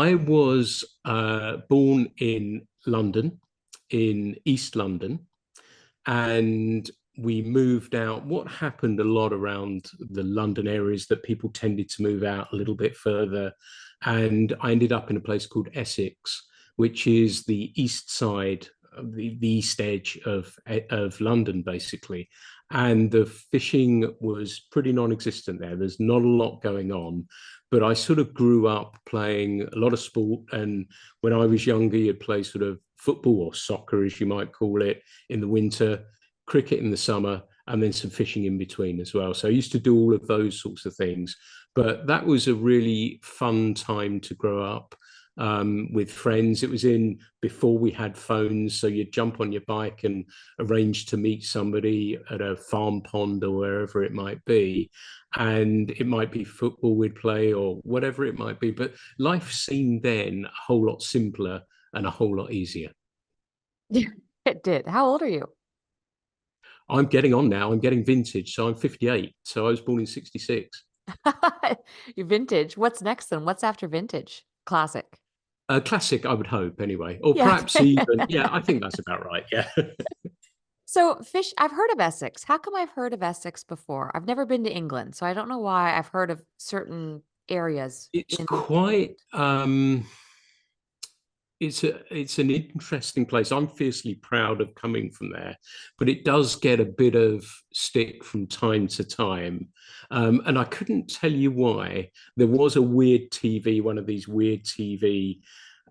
I was born in London, in East London, and we moved out. What happened a lot around the London areas that people tended to move out a little bit further, and I ended up in a place called Essex, which is the east side, the east edge of London, basically. And the fishing was pretty non-existent there. There's not a lot going on, but I sort of grew up playing a lot of sport. And when I was younger, you'd play sort of football or soccer, as you might call it, in the winter, cricket in the summer, and then some fishing in between as well. So I used to do all of those sorts of things. But that was a really fun time to grow up with friends. It was in before we had phones, so you'd jump on your bike and arrange to meet somebody at a farm pond or wherever it might be. And it might be football we'd play or whatever it might be. But life seemed then a whole lot simpler and a whole lot easier. Yeah, it did. How old are you? I'm getting on now. I'm getting vintage. So I'm 58. So I was born in 66. You vintage. What's next then? What's after vintage? Classic. A classic, I would hope, anyway. Or Yeah. perhaps even, yeah, I think that's about right. Yeah. So fish, I've heard of Essex. How come I've heard of Essex before? I've never been to England, so I don't know why I've heard of certain areas It's in quite it's an interesting place. I'm fiercely proud of coming from there, but it does get a bit of stick from time to time. And I couldn't tell you why. There was a weird TV, one of these weird TV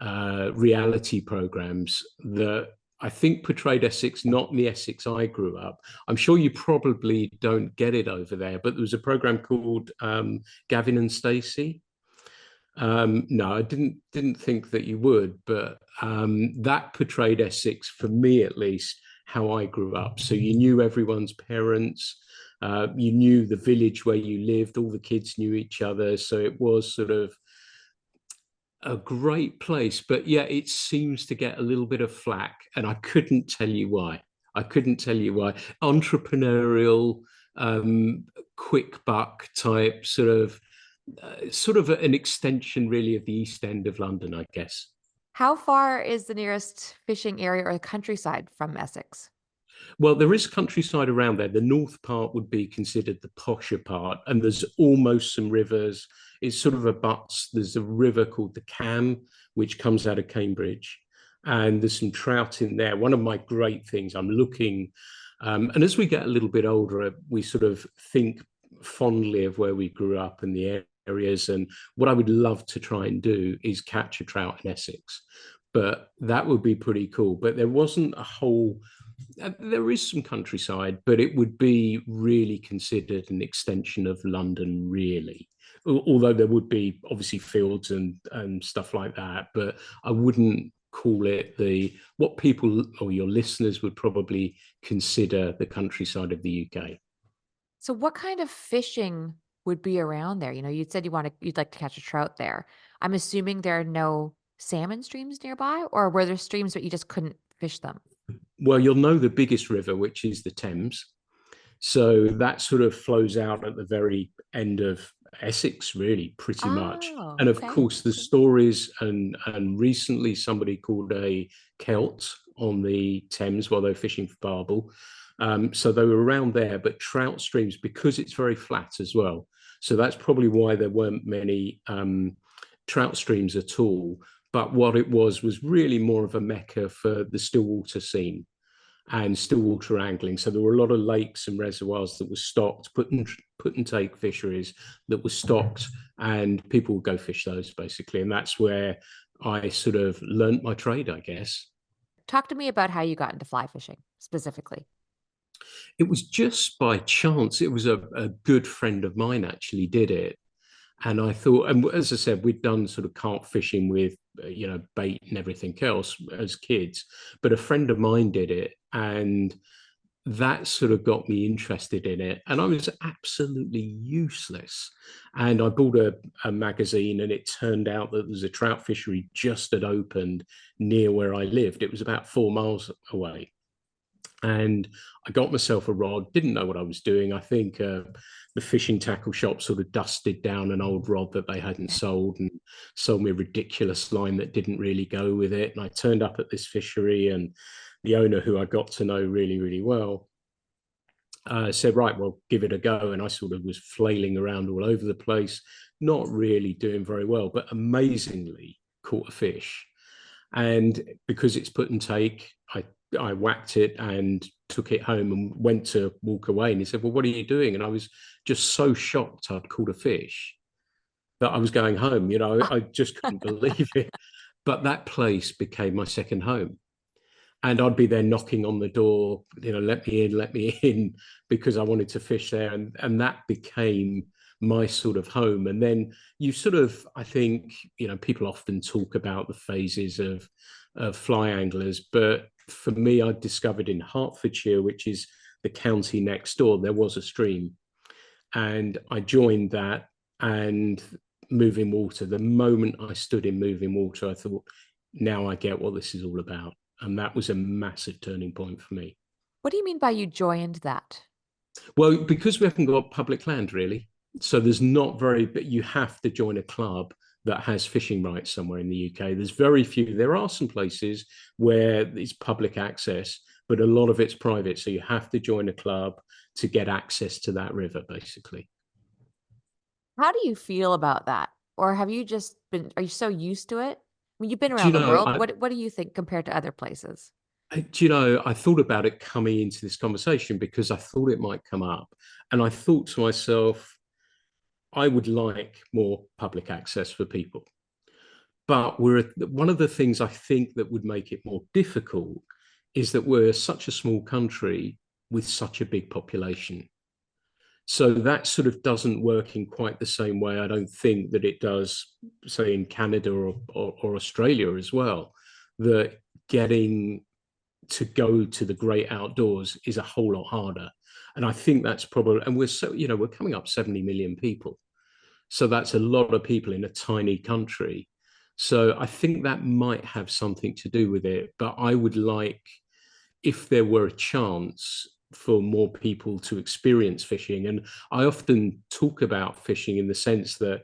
reality programs that I think portrayed Essex, not in the Essex I grew up. I'm sure you probably don't get it over there, but there was a program called Gavin and Stacey. No, I didn't think that you would, but that portrayed Essex for me at least how I grew up. So you knew everyone's parents, you knew the village where you lived, all the kids knew each other. So it was sort of a great place. But yeah, it seems to get a little bit of flack, and I couldn't tell you why. I couldn't tell you why. Entrepreneurial, um, quick buck type sort of an extension really of the East End of London, I guess. how far is the nearest fishing area or the countryside from Essex? Well, there is countryside around there. The north part would be considered the posher part, and there's almost some rivers. It's sort of a butts. There's a river called the Cam, which comes out of Cambridge, and there's some trout in there. One of my great things I'm looking, and as we get a little bit older, we sort of think fondly of where we grew up and the areas. And what I would love to try and do is catch a trout in Essex, but that would be pretty cool. But there wasn't a whole there is some countryside, but it would be really considered an extension of London, really. Although there would be obviously fields and stuff like that, but I wouldn't call it the what people or your listeners would probably consider the countryside of the UK. So what kind of fishing would be around there? You know, you'd said you'd like to catch a trout there. I'm assuming there are no salmon streams nearby, or were there streams but you just couldn't fish them? Well, you'll know the biggest river, which is the Thames. So that sort of flows out at the very end of Essex, really, pretty much. Oh, And of okay. course, the stories and recently somebody called a Celt on the Thames while they were fishing for barbel. So they were around there, but trout streams because it's very flat as well. So that's probably why there weren't many trout streams at all. But what it was really more of a mecca for the stillwater scene and stillwater angling. So there were a lot of lakes and reservoirs that were stocked, put and take fisheries that were stocked, and people would go fish those basically. And that's where I sort of learnt my trade, I guess. Talk to me about how you got into fly fishing specifically. It was just by chance. It was a good friend of mine actually did it. And I thought, and as I said, we'd done sort of carp fishing with, bait and everything else as kids. But a friend of mine did it, and that sort of got me interested in it. And I was absolutely useless. And I bought a magazine, and it turned out that there was a trout fishery just had opened near where I lived. It was about 4 miles away. And I got myself a rod, didn't know what I was doing. I think the fishing tackle shop sort of dusted down an old rod that they hadn't sold and sold me a ridiculous line that didn't really go with it. And I turned up at this fishery, and the owner, who I got to know really, really well, said, right, well, give it a go. And I sort of was flailing around all over the place, not really doing very well, but amazingly caught a fish. And because it's put and take, I whacked it and took it home and went to walk away. And he said, well, what are you doing? And I was just so shocked I'd caught a fish that I was going home. I just couldn't believe it. But that place became my second home. And I'd be there knocking on the door, let me in, because I wanted to fish there. And that became my sort of home. And then you sort of, I think, people often talk about the phases of fly anglers, but for me, I discovered in Hertfordshire, which is the county next door, there was a stream. And I joined that, and moving water. The moment I stood in moving water, I thought, now I get what this is all about. And that was a massive turning point for me. What do you mean by you joined that? Well, because we haven't got public land, really. So there's not very, but you have to join a club that has fishing rights somewhere in the UK. There's very few. There are some places where it's public access, but a lot of it's private. So you have to join a club to get access to that river, basically. How do you feel about that? Or have you just been, are you so used to it? I mean, you've been Do around you the know, world. What do you think compared to other places? I thought about it coming into this conversation because I thought it might come up. And I thought to myself, I would like more public access for people. But one of the things I think that would make it more difficult is that we're such a small country with such a big population. So that sort of doesn't work in quite the same way, I don't think, that it does, say, in Canada or Australia as well, that getting to go to the great outdoors is a whole lot harder. And I think that's probably, and we're coming up 70 million people. So that's a lot of people in a tiny country. So I think that might have something to do with it. But I would like, if there were a chance for more people to experience fishing. And I often talk about fishing in the sense that,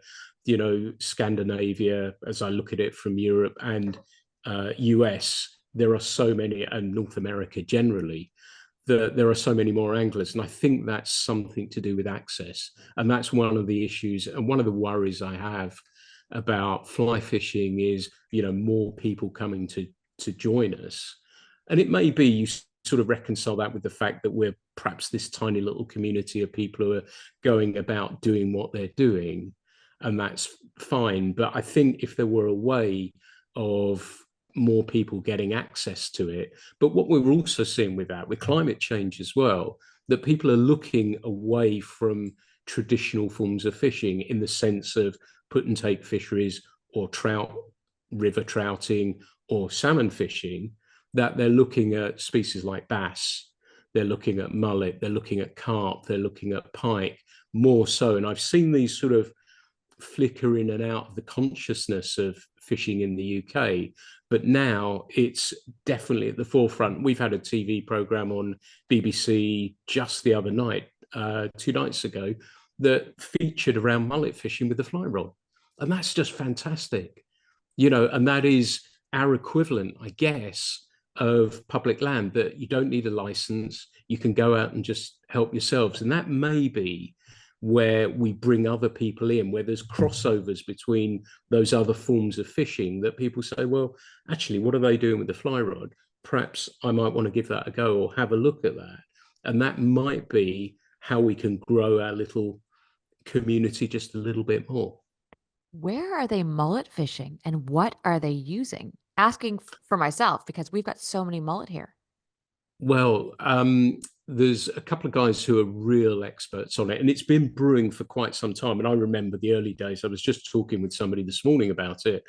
Scandinavia, as I look at it from Europe and US, there are so many, and North America generally, there are so many more anglers. And I think that's something to do with access. And that's one of the issues and one of the worries I have about fly fishing is, more people coming to join us. And it may be you sort of reconcile that with the fact that we're perhaps this tiny little community of people who are going about doing what they're doing. And that's fine. But I think if there were a way of more people getting access to it. But what we're also seeing with that, with climate change as well, that people are looking away from traditional forms of fishing in the sense of put and take fisheries or trout, river trouting or salmon fishing, that they're looking at species like bass, they're looking at mullet, they're looking at carp, they're looking at pike more so. And I've seen these sort of flicker in and out of the consciousness of fishing in the UK. But now it's definitely at the forefront. We've had a TV program on BBC just the other night, 2 nights ago, that featured around mullet fishing with the fly rod. And that's just fantastic. And that is our equivalent, I guess, of public land, that you don't need a license. You can go out and just help yourselves. And that may be where we bring other people in, where there's crossovers between those other forms of fishing, that people say, well, actually, what are they doing with the fly rod? Perhaps I might want to give that a go or have a look at that. And that might be how we can grow our little community just a little bit more. Where are they mullet fishing and what are they using? Asking for myself because we've got so many mullet here. Well, there's a couple of guys who are real experts on it, and it's been brewing for quite some time. And I remember the early days. I was just talking with somebody this morning about it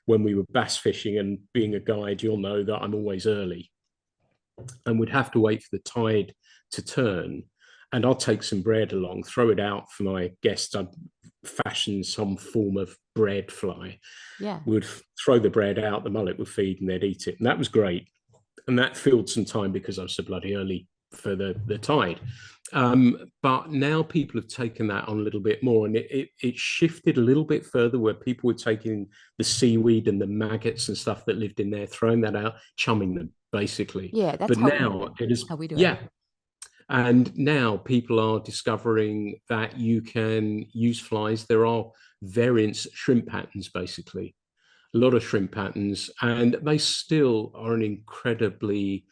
when we were bass fishing, and being a guide, you'll know that I'm always early, and we'd have to wait for the tide to turn. And I'll take some bread along, throw it out for my guests. I'd fashion some form of bread fly. Yeah. We would throw the bread out, the mullet would feed, and they'd eat it. And that was great. And that filled some time because I was so bloody early for the tide. But now people have taken that on a little bit more, and it shifted a little bit further where people were taking the seaweed and the maggots and stuff that lived in there, throwing that out, chumming them basically. Yeah, that's But now it is, how we do it. yeah. And now people are discovering that you can use flies. There are variants, shrimp patterns basically, a lot of shrimp patterns, and they still are an incredibly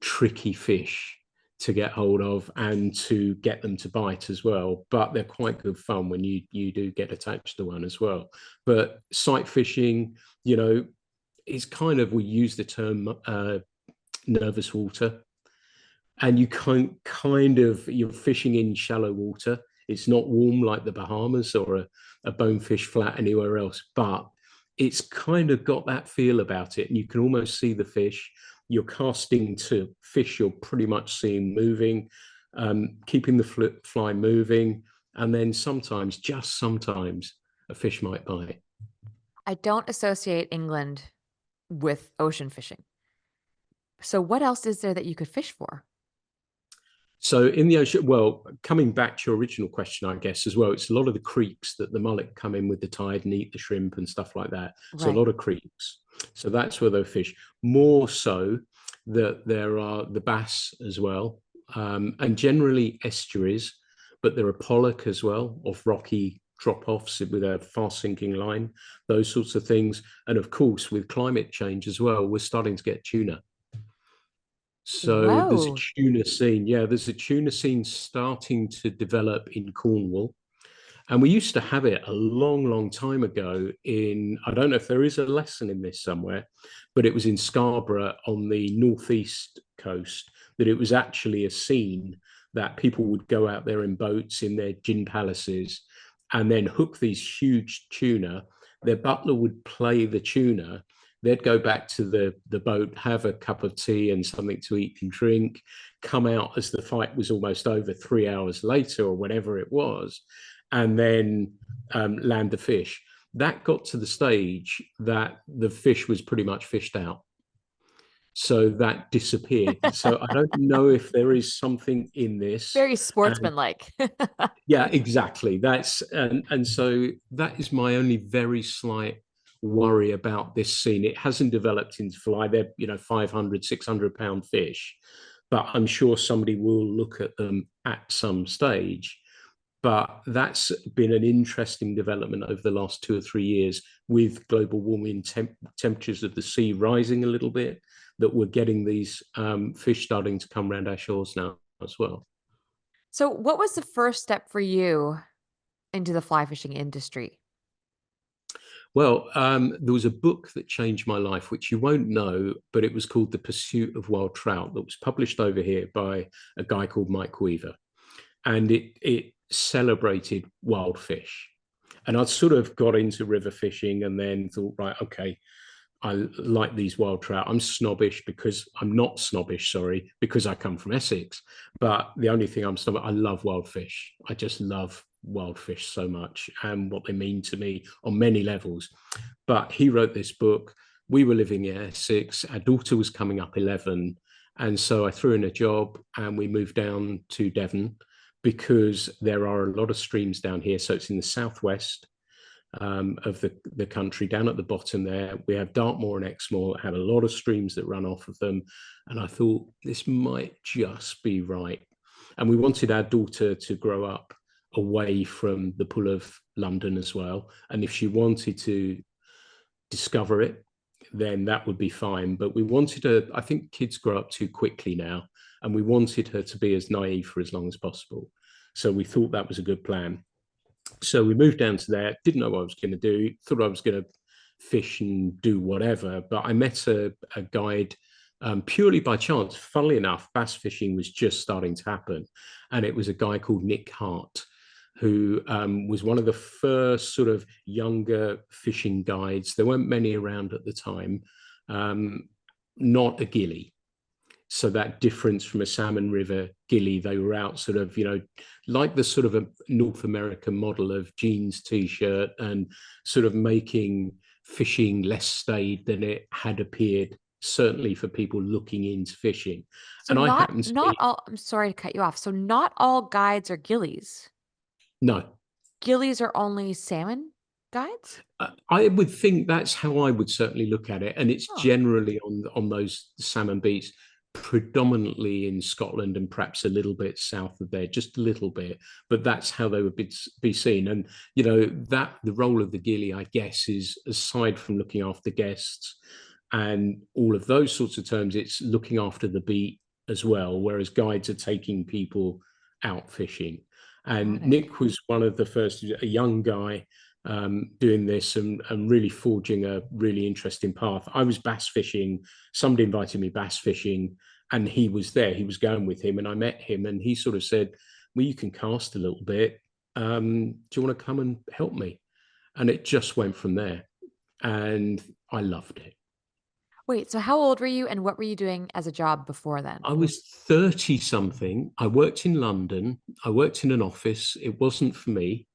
tricky fish to get hold of and to get them to bite as well. But they're quite good fun when you do get attached to one as well. But sight fishing, you know, is kind of, we use the term nervous water, and you kind of, you're fishing in shallow water. It's not warm like the Bahamas or a bonefish flat anywhere else, but it's kind of got that feel about it, and you can almost see the fish. You're casting to fish you're pretty much seeing moving, keeping the fly moving, and then sometimes, just sometimes, a fish might bite. I don't associate England with ocean fishing. So what else is there that you could fish for? So in the ocean, well, coming back to your original question, I guess as well, it's a lot of the creeks that the mullet come in with the tide and eat the shrimp and stuff like that. So a Right. lot of creeks. So that's where they fish. More so that there are the bass as well, and generally estuaries, but there are pollock as well, off rocky drop-offs with a fast sinking line, those sorts of things. And of course, with climate change as well, we're starting to get tuna. So there's a Whoa. tuna scene. Yeah, there's a tuna scene starting to develop in Cornwall. And we used to have it a long, long time ago in, I don't know if there is a lesson in this somewhere, but it was in Scarborough on the northeast coast, that it was actually a scene that people would go out there in boats in their gin palaces and then hook these huge tuna. Their butler would play the tuna. They'd go back to the boat, have a cup of tea and something to eat and drink, come out as the fight was almost over 3 hours later or whatever it was, and then land the fish. That got to the stage that the fish was pretty much fished out. So that disappeared. So I don't know if there is something in this. Very And sportsmanlike. yeah, exactly. And so that is my only very slight worry about this scene. It hasn't developed into fly. They're, 500, 600 pound fish, but I'm sure somebody will look at them at some stage. But that's been an interesting development over the last 2 or 3 years with global warming, temperatures of the sea rising a little bit, that we're getting these fish starting to come around our shores now as well. So what was the first step for you into the fly fishing industry? Well, there was a book that changed my life, which you won't know, but it was called The Pursuit of Wild Trout, that was published over here by a guy called Mike Weaver. And it celebrated wild fish. And I'd sort of got into river fishing and then thought, right, okay, I like these wild trout. I'm snobbish because I'm not snobbish, sorry, because I come from Essex. But the only thing I'm snobbish, I love wild fish. I just love wild fish so much and what they mean to me on many levels. But he wrote this book. We were living in Essex. Our daughter was coming up 11. And so I threw in a job and we moved down to Devon because there are a lot of streams down here. So it's in the southwest of the country, down at the bottom there. We have Dartmoor and Exmoor that have a lot of streams that run off of them. And I thought this might just be right. And we wanted our daughter to grow up away from the pull of London as well. And if she wanted to discover it, then that would be fine. But we wanted her, I think kids grow up too quickly now, and we wanted her to be as naive for as long as possible. So we thought that was a good plan. So we moved down to there, didn't know what I was going to do, thought I was going to fish and do whatever. But I met a guide purely by chance. Funnily enough, bass fishing was just starting to happen. And it was a guy called Nick Hart, who was one of the first sort of younger fishing guides. There weren't many around at the time, not a gillie. So that difference from a salmon river gillie, they were out sort of, like the sort of a North American model of jeans, t-shirt, and sort of making fishing less staid than it had appeared certainly for people looking into fishing. So And I not happen to not be, all, I'm sorry to cut you off. So not all guides are gillies. no, Gillies are only salmon guides? I would think that's how I would certainly look at it. And it's Oh, generally on those salmon beats, predominantly in Scotland and perhaps a little bit south of there, just a little bit. But that's how they would be seen. And you know that the role of the gillie, I guess, is aside from looking after guests and all of those sorts of terms, it's looking after the beat as well. Whereas guides are taking people out fishing. got And it. Nick was one of the first, a young guy doing this and really forging a really interesting path. I was bass fishing. Somebody invited me bass fishing, and he was there. He was going with him, and I met him, and he sort of said, "Well, you can cast a little bit. Do you want to come and help me?" And it just went from there, and I loved it. Wait, so how old were you and what were you doing as a job before then? I was 30 something. I worked in London. I worked in an office. It wasn't for me.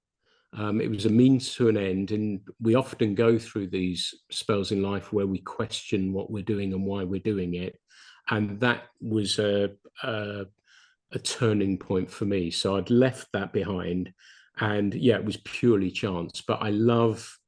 It was a means to an end, and we often go through these spells in life where we question what we're doing and why we're doing it, and that was a turning point for me. So I'd left that behind, and yeah, it was purely chance. But I love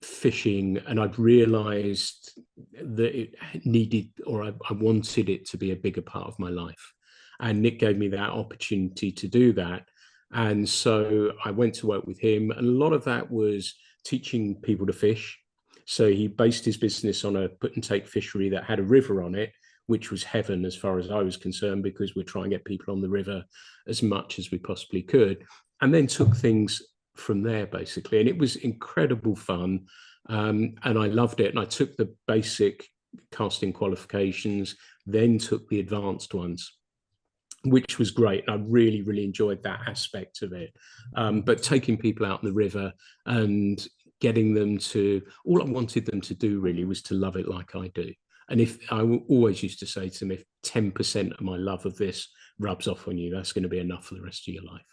fishing, and I'd realised that it needed, or I wanted it to be a bigger part of my life, and Nick gave me that opportunity to do that. And so I went to work with him, and a lot of that was teaching people to fish. So he based his business on a put and take fishery that had a river on it, which was heaven as far as I was concerned, because we're trying to get people on the river as much as we possibly could. And then took things from there, basically. And it was incredible fun. And I loved it. And I took the basic casting qualifications, then took the advanced ones, which was great. I really, really enjoyed that aspect of it. But taking people out in the river and getting them to, all I wanted them to do really was to love it like I do. And if I always used to say to them, if 10% of my love of this rubs off on you, that's going to be enough for the rest of your life.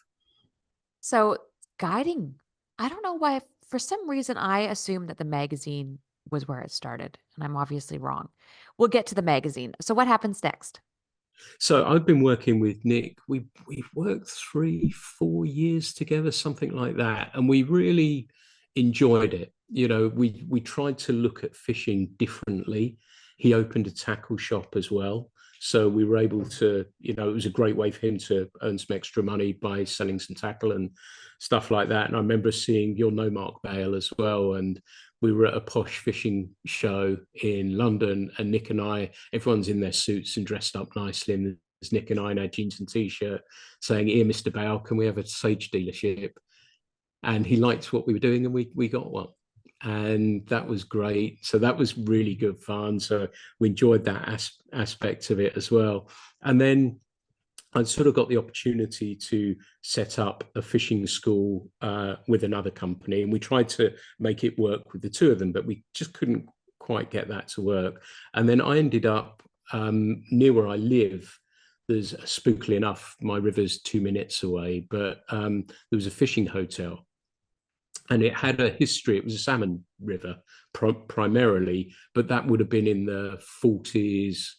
So guiding, I don't know why, for some reason, I assumed that the magazine was where it started, and I'm obviously wrong. We'll get to the magazine. So what happens next? So I've been working with Nick. We've worked 3, 4 years together, something like that, and we really enjoyed it. You know, we tried to look at fishing differently. He opened a tackle shop as well, so we were able to. You know, it was a great way for him to earn some extra money by selling some tackle and stuff like that. And I remember seeing your know Mark Bale as well, and we were at a posh fishing show in London, and Nick and I, everyone's in their suits and dressed up nicely. And there's Nick and I in our jeans and t-shirt saying, "Here, Mr. Bale, can we have a sage dealership?" And he liked what we were doing, and we got one. And that was great. So that was really good fun. So we enjoyed that aspect of it as well. And then I sort of got the opportunity to set up a fishing school with another company, and we tried to make it work with the two of them, but we just couldn't quite get that to work. And then I ended up near where I live. There's spookily enough, my river's 2 minutes away, but there was a fishing hotel, and it had a history. It was a salmon river primarily, but that would have been in the 40s,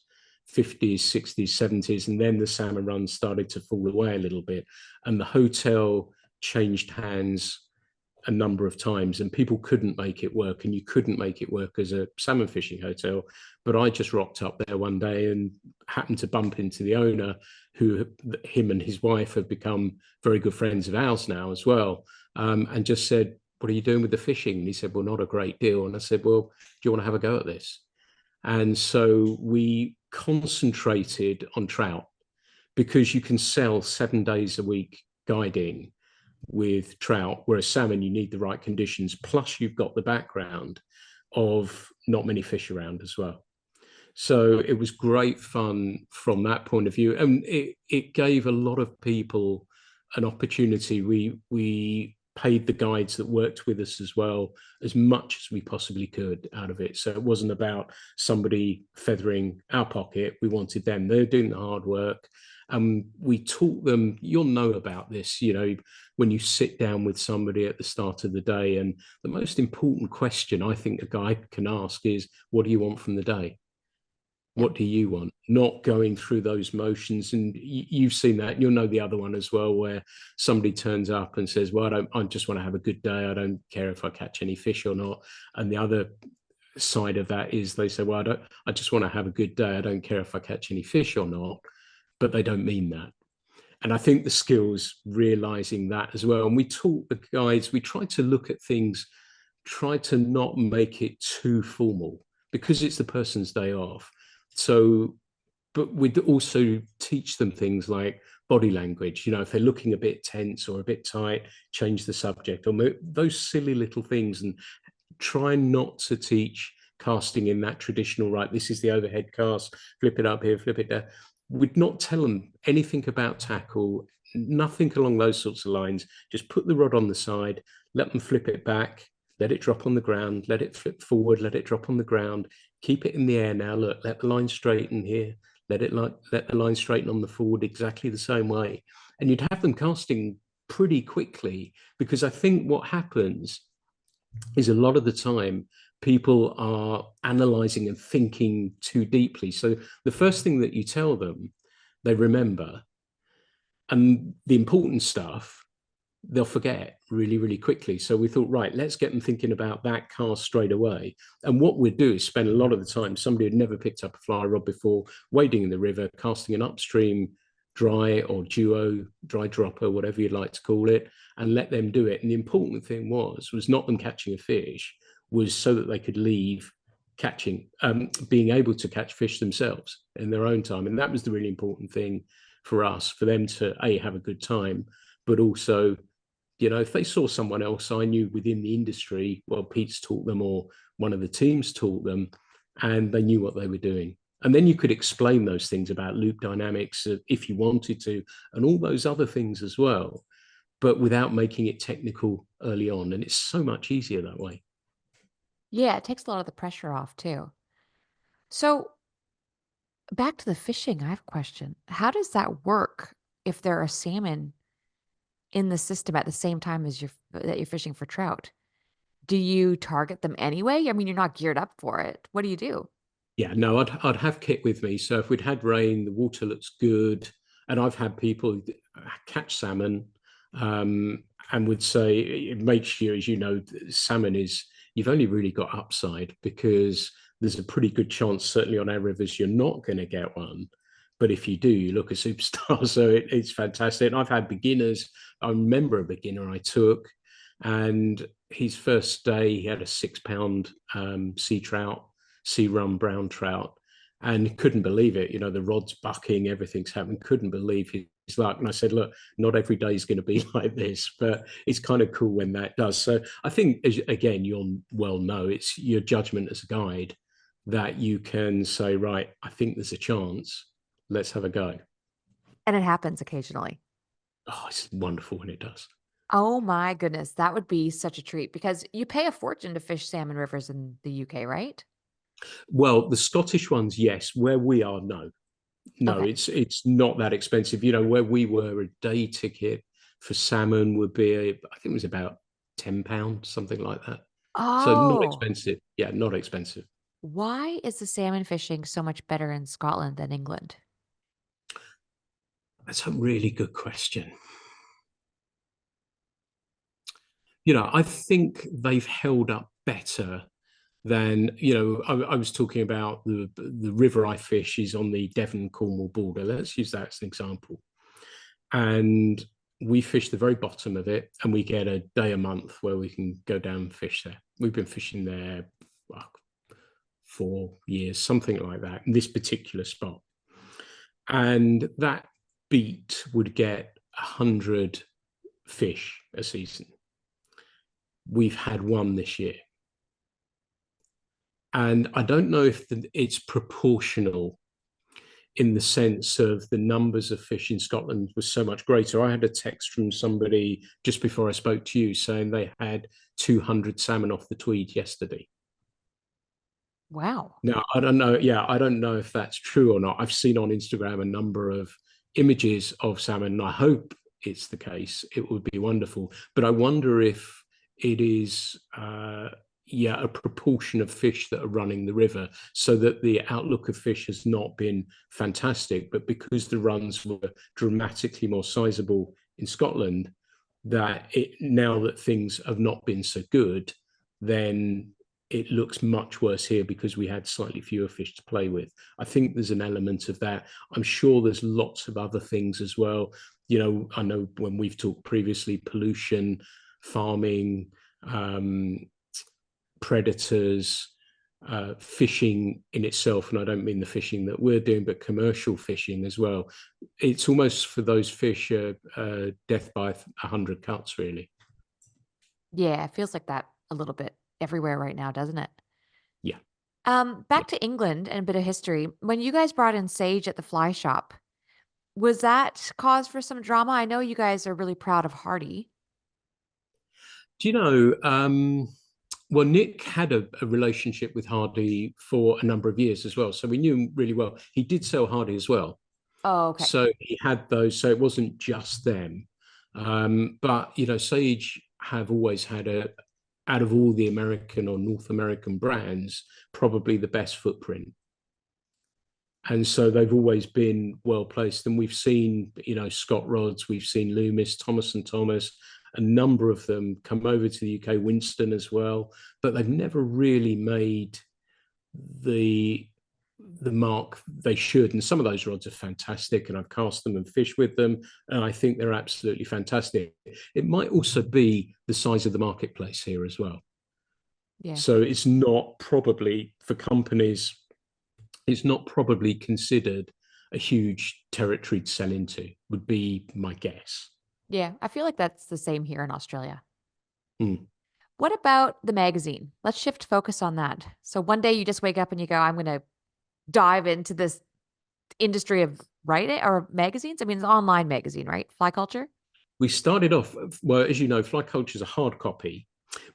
50s, 60s, 70s, and then the salmon run started to fall away a little bit, and the hotel changed hands a number of times, and people couldn't make it work, and you couldn't make it work as a salmon fishing hotel. But I just rocked up there one day and happened to bump into the owner, who him and his wife have become very good friends of ours now as well, and just said, "What are you doing with the fishing?" And he said, "Well, not a great deal." And I said, "Well, do you want to have a go at this?" And so we concentrated on trout, because you can sell 7 days a week guiding with trout, whereas salmon, you need the right conditions. Plus, you've got the background of not many fish around as well. So it was great fun from that point of view. And it gave a lot of people an opportunity. We paid the guides that worked with us as well as much as we possibly could out of it. So it wasn't about somebody feathering our pocket. We wanted them. They're doing the hard work. We taught them, you'll know about this, you know, when you sit down with somebody at the start of the day, and the most important question I think a guide can ask is, what do you want from the day? Yeah. What do you want? Not going through those motions. And you've seen that. You'll know the other one as well, where somebody turns up and says, well, I just want to have a good day. I don't care if I catch any fish or not. And the other side of that is they say, well, I just want to have a good day. I don't care if I catch any fish or not. But they don't mean that. And I think the skills realizing that as well. And we taught the guides, we tried to look at things, try to not make it too formal because it's the person's day off. So, but we'd also teach them things like body language. If they're looking a bit tense or a bit tight, change the subject, or those silly little things, and try not to teach casting in that traditional, right, this is the overhead cast, flip it up here, flip it there. We'd not tell them anything about tackle, nothing along those sorts of lines. Just put the rod on the side, let them flip it back, let it drop on the ground, let it flip forward, let it drop on the ground, keep it in the air now. Look, let the line straighten here, let the line straighten on the forward exactly the same way. And you'd have them casting pretty quickly, because I think what happens is a lot of the time people are analyzing and thinking too deeply. So the first thing that you tell them, they remember, and the important stuff they'll forget really, really quickly. So we thought, right, let's get them thinking about that cast straight away. And what we'd do is spend a lot of the time, somebody had never picked up a fly rod before, wading in the river, casting an upstream dry or duo, dry dropper, whatever you'd like to call it, and let them do it. And the important thing was not them catching a fish, was so that they could leave catching, being able to catch fish themselves in their own time. And that was the really important thing for us, for them to have a good time, but also, if they saw someone else I knew within the industry, well, Pete's taught them or one of the teams taught them, and they knew what they were doing. And then you could explain those things about loop dynamics if you wanted to, and all those other things as well, but without making it technical early on. And it's so much easier that way. Yeah, it takes a lot of the pressure off too. So back to the fishing, I have a question. How does that work if there are salmon in the system at the same time as you're fishing for trout? Do you target them anyway? I mean, you're not geared up for it. What do you do? Yeah, no, I'd have kit with me. So if we'd had rain, the water looks good, and I've had people catch salmon, and would say it makes you, as you know, salmon is, you've only really got upside, because there's a pretty good chance, certainly on our rivers, you're not going to get one. But if you do, you look a superstar. So it's fantastic. And I've had beginners. I remember a beginner I took, and his first day he had a 6 pound sea trout, sea run brown trout, and couldn't believe it. The rod's bucking, everything's happening. Couldn't believe his luck. And I said, look, not every day is going to be like this, but it's kind of cool when that does. So I think, again, you'll well know, it's your judgment as a guide that you can say, right, I think there's a chance. Let's have a go. And it happens occasionally. Oh, it's wonderful when it does. Oh my goodness, that would be such a treat because you pay a fortune to fish salmon rivers in the UK, right? Well, the Scottish ones, yes. Where we are, no. No, Okay. it's not that expensive. Where we were, a day ticket for salmon would be, I think it was about £10, something like that. So not Oh, expensive. Yeah, not expensive. why is the salmon fishing so much better in Scotland than England? That's a really good question. I think they've held up better than, I was talking about the river I fish is on the Devon Cornwall border. Let's use that as an example. And we fish the very bottom of it, and we get a day a month where we can go down and fish there. We've been fishing there, well, 4 years, something like that, in this particular spot. And that beat would get 100 fish a season. We've had one this year. And I don't know if it's proportional in the sense of the numbers of fish in Scotland was so much greater. I had a text from somebody just before I spoke to you saying they had 200 salmon off the Tweed yesterday. Wow. Now, I don't know. Yeah, I don't know if that's true or not. I've seen on Instagram a number of images of salmon, and I hope it's the case. It would be wonderful. But I wonder if it is yeah, a proportion of fish that are running the river, so that the outlook of fish has not been fantastic. But because the runs were dramatically more sizable in Scotland, that it, now that things have not been so good, then it looks much worse here because we had slightly fewer fish to play with. I think there's an element of that. I'm sure there's lots of other things as well. You know, I know when we've talked previously, pollution, farming, predators, fishing in itself, and I don't mean the fishing that we're doing, but commercial fishing as well. It's almost for those fish death by 100 cuts, really. Yeah, it feels like that a little bit everywhere right now, doesn't it? Yeah, yeah. Back to England and a bit of history. When you guys brought in Sage at the fly shop, was that cause for some drama? I know you guys are really proud of Hardy. Do you know? Well, Nick had a relationship with Hardy for a number of years as well, so we knew him really well. He did sell Hardy as well, Oh, okay. so he had those. So it wasn't just them, but you know, Sage have always had a, out of all the American or North American brands, probably the best footprint. And so they've always been well placed. And we've seen, you know, Scott Rods, we've seen Loomis, Thomas and Thomas, a number of them come over to the UK, Winston as well, but they've never really made the mark they should. And some of those rods are fantastic, and I've cast them and fished with them, and I think they're absolutely fantastic. It might also be the size of the marketplace here as well. Yeah. So it's not probably for companies, it's not probably considered a huge territory to sell into, would be my guess. Yeah, I feel like that's the same here in Australia. Mm. What about the magazine? Let's shift focus on that. So one day you just wake up and you go, I'm going to dive into this industry of writing or magazines. I mean, it's an online magazine, right? Fly culture. We started off, well, as you know, Fly Culture is a hard copy,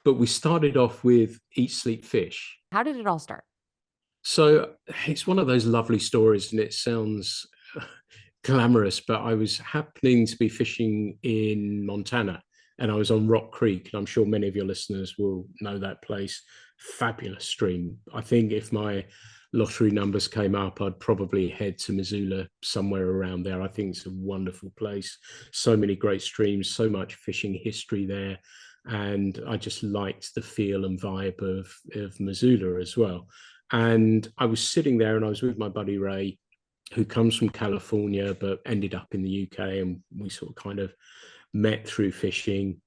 but we started off with Eat, Sleep, Fish. How did it all start? So it's one of those lovely stories, and it sounds glamorous, but I was happening to be fishing in Montana, and I was on Rock Creek. And I'm sure many of your listeners will know that place. Fabulous stream. I think if my lottery numbers came up, I'd probably head to Missoula, somewhere around there. I think it's a wonderful place. So many great streams, so much fishing history there. And I just liked the feel and vibe of Missoula as well. And I was sitting there and I was with my buddy Ray, who comes from California but ended up in the UK, and we sort of kind of met through fishing.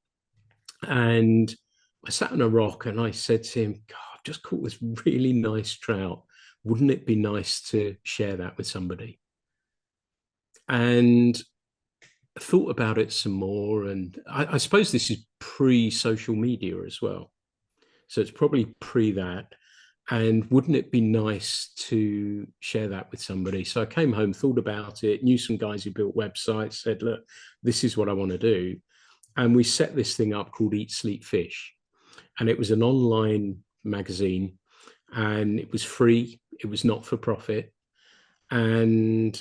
And I sat on a rock and I said to him, God, I've just caught this really nice trout. Wouldn't it be nice to share that with somebody? And I thought about it some more. And I suppose this is pre-social media as well. So it's probably pre that. And wouldn't it be nice to share that with somebody? So I came home, thought about it, knew some guys who built websites, said, look, this is what I want to do. And we set this thing up called Eat, Sleep, Fish. And it was an online magazine, and it was free. It was not for profit. And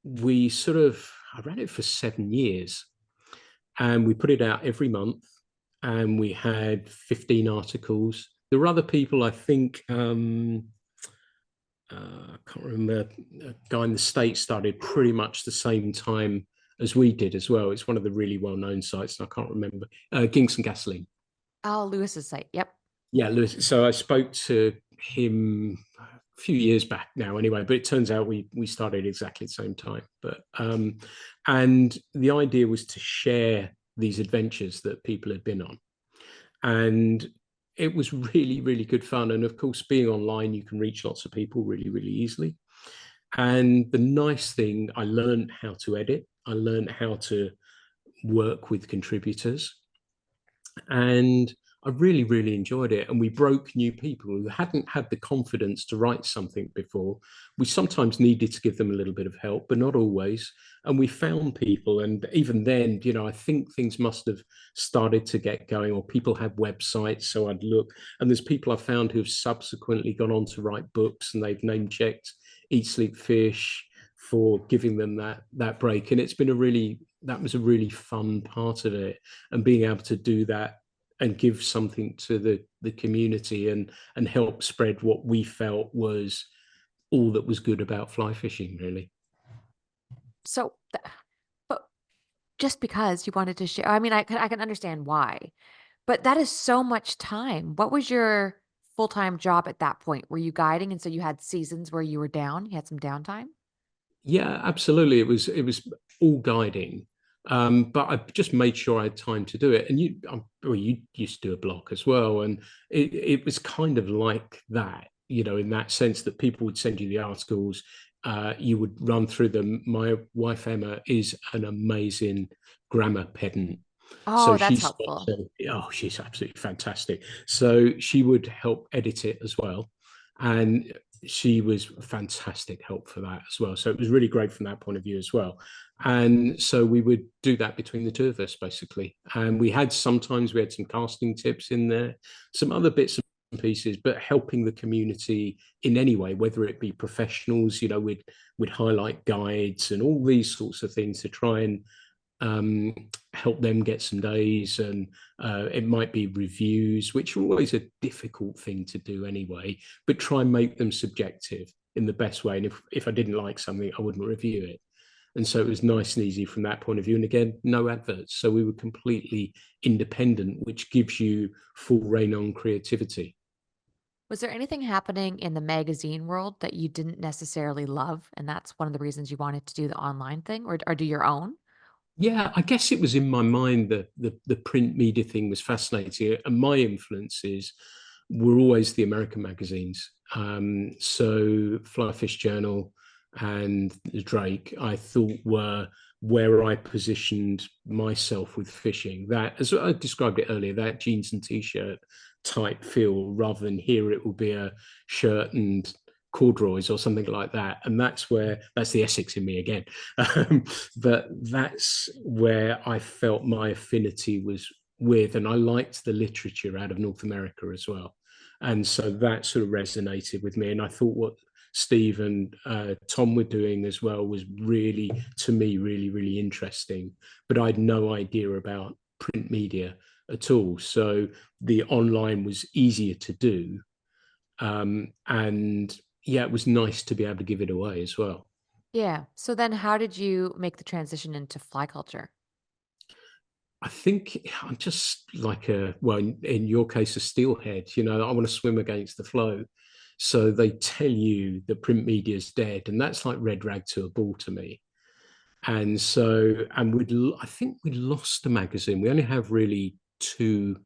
we sort of, I ran it for 7 years, and we put it out every month, and we had 15 articles. There were other people, I think, I can't remember, a guy in the States started pretty much the same time as we did as well. It's one of the really well-known sites, and I can't remember. Ginks and Gasoline. Oh, Lewis's site. Yep. Yeah, Lewis. So I spoke to him a few years back now, anyway. But it turns out we started exactly the same time. But and the idea was to share these adventures that people had been on, and it was really really good fun. And of course, being online, you can reach lots of people really really easily. And the nice thing, I learned how to edit. I learned how to work with contributors, and I really, really enjoyed it. And we broke new people who hadn't had the confidence to write something before. We sometimes needed to give them a little bit of help, but not always. And we found people. And even then, you know, I think things must have started to get going, or people had websites. So I'd look, and there's people I found who've subsequently gone on to write books, and they've name checked Eat, Sleep, Fish for giving them that break. And it's been a really, that was a really fun part of it. And being able to do that and give something to the community, and help spread what we felt was all that was good about fly fishing, really. So, but just because you wanted to share, I mean, I can understand why, but that is so much time. What was your full-time job at that point? Were you guiding and so you had seasons where you were down, you had some downtime? Yeah, absolutely. It was all guiding, but I just made sure I had time to do it. And well, you used to do a blog as well, and it was kind of like that, in that sense that people would send you the articles, you would run through them. My wife Emma is an amazing grammar pedant. Oh, So that's helpful. she's absolutely fantastic. So she would help edit it as well. And she was fantastic help for that as well. So it was really great from that point of view as well. And so we would do that between the two of us, basically. And sometimes we had some casting tips in there, some other bits and pieces, but helping the community in any way, whether it be professionals, we'd highlight guides and all these sorts of things to try and help them get some days. And it might be reviews, which are always a difficult thing to do anyway, but try and make them subjective in the best way. And if I didn't like something, I wouldn't review it. And so it was nice and easy from that point of view. And again, no adverts. So we were completely independent, which gives you full reign on creativity. Was there anything happening in the magazine world that you didn't necessarily love, and that's one of the reasons you wanted to do the online thing or do your own? Yeah, I guess it was in my mind that the print media thing was fascinating, and my influences were always the American magazines. So Fly Fish Journal and Drake, I thought were where I positioned myself with fishing. That, as I described it earlier, that jeans and t-shirt type feel, rather than here it will be a shirt and corduroys or something like that. And that's the Essex in me again. But that's where I felt my affinity was with, and I liked the literature out of North America as well. And so that sort of resonated with me. And I thought what Steve and Tom were doing as well was really, to me, really, really interesting. But I had no idea about print media at all. So the online was easier to do. And yeah, it was nice to be able to give it away as well. Yeah. So then how did you make the transition into fly culture? I think I'm just like well, in your case, a steelhead. I want to swim against the flow. So they tell you the print media is dead, and that's like red rag to a bull to me. And so, I think we lost the magazine. We only have really two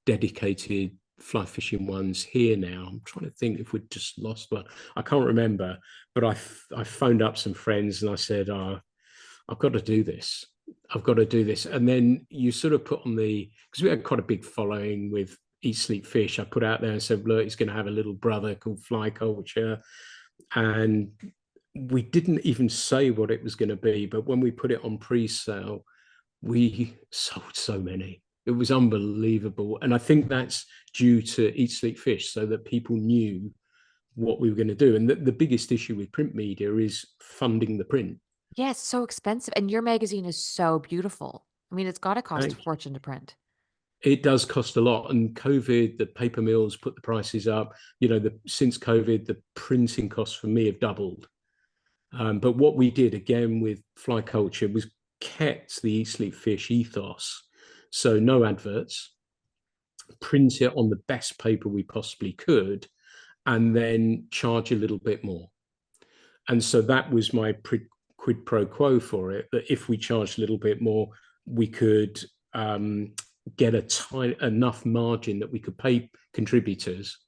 dedicated fly fishing ones here now. I'm trying to think if we'd just lost one. I can't remember, but I phoned up some friends and I said, I've got to do this. I've got to do this. And then you sort of put on because we had quite a big following with Eat, Sleep, Fish. I put out there and said, look, he's going to have a little brother called Fly Culture. And we didn't even say what it was going to be. But when we put it on pre sale, we sold so many. It was unbelievable. And I think that's due to Eat, Sleep, Fish, so that people knew what we were going to do. And the biggest issue with print media is funding the print. Yeah, it's so expensive. And your magazine is so beautiful. I mean, it's got to cost a Thank you. fortune to print. It does cost a lot. And COVID, the paper mills put the prices up. Since COVID, the printing costs for me have doubled. But what we did again with Fly Culture was kept the Eat, Sleep, Fish ethos. So no adverts, print it on the best paper we possibly could, and then charge a little bit more. And so that was my quid pro quo for it, that if we charged a little bit more, we could get enough margin that we could pay contributors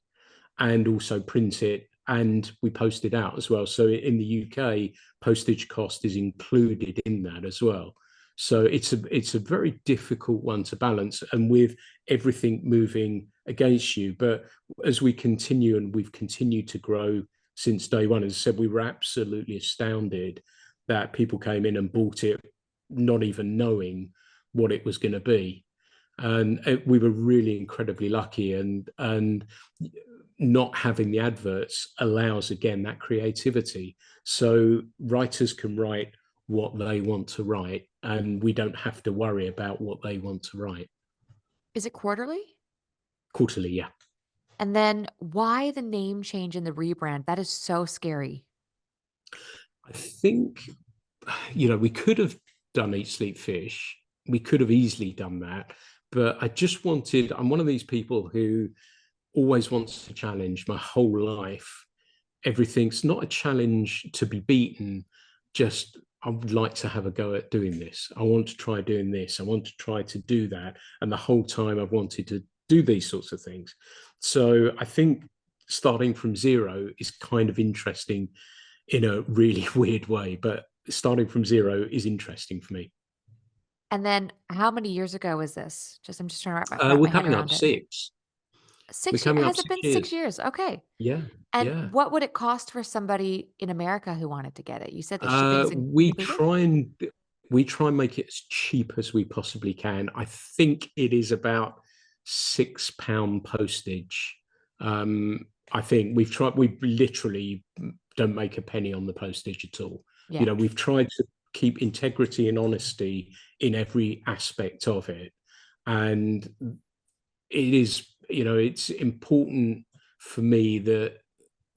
and also print it, and we post it out as well. So in the UK, postage cost is included in that as well. So it's a very difficult one to balance, and with everything moving against you. But as we continue, and we've continued to grow since day one, as I said, we were absolutely astounded that people came in and bought it, not even knowing what it was going to be. And we were really incredibly lucky, and not having the adverts allows again that creativity. So writers can write what they want to write, and we don't have to worry about what they want to write. Is it quarterly? Quarterly, yeah. And then why the name change and the rebrand? That is so scary. I think, we could have done Eat, Sleep, Fish. We could have easily done that. But I'm one of these people who always wants to challenge my whole life. Everything's not a challenge to be beaten, just I would like to have a go at doing this. I want to try doing this. I want to try to do that. And the whole time I've wanted to do these sorts of things. So I think starting from zero is kind of interesting in a really weird way, but starting from zero is interesting for me. And then how many years ago was this? I'm just trying to wrap We're my head coming up around it. six. We're 6 years? coming up Has it six been 6 years. years? Okay. Yeah, And yeah. what would it cost for somebody in America who wanted to get it? You said the shipping is We included? try and make it as cheap as we possibly can. I think it is about £6 postage. I think we've tried. We literally don't make a penny on the postage at all. Yeah. We've tried to keep integrity and honesty in every aspect of it, and it is. It's important for me that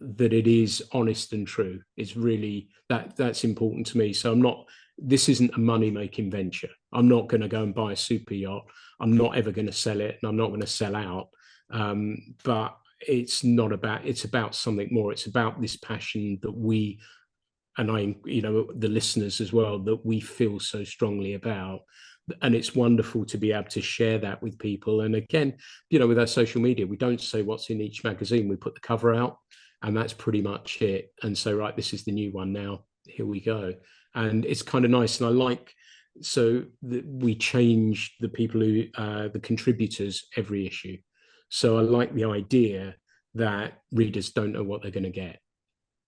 it is honest and true. It's really that's important to me. So I'm not. This isn't a money making venture. I'm not going to go and buy a super yacht. I'm not ever going to sell it, and I'm not going to sell out. But it's not about. It's about something more. It's about this passion that we and I, the listeners as well, that we feel so strongly about. And it's wonderful to be able to share that with people. And again, with our social media, we don't say what's in each magazine. We put the cover out, and that's pretty much it. And so, right, this is the new one now. Here we go. And it's kind of nice. And I like so that we change the people who the contributors every issue. So I like the idea that readers don't know what they're going to get.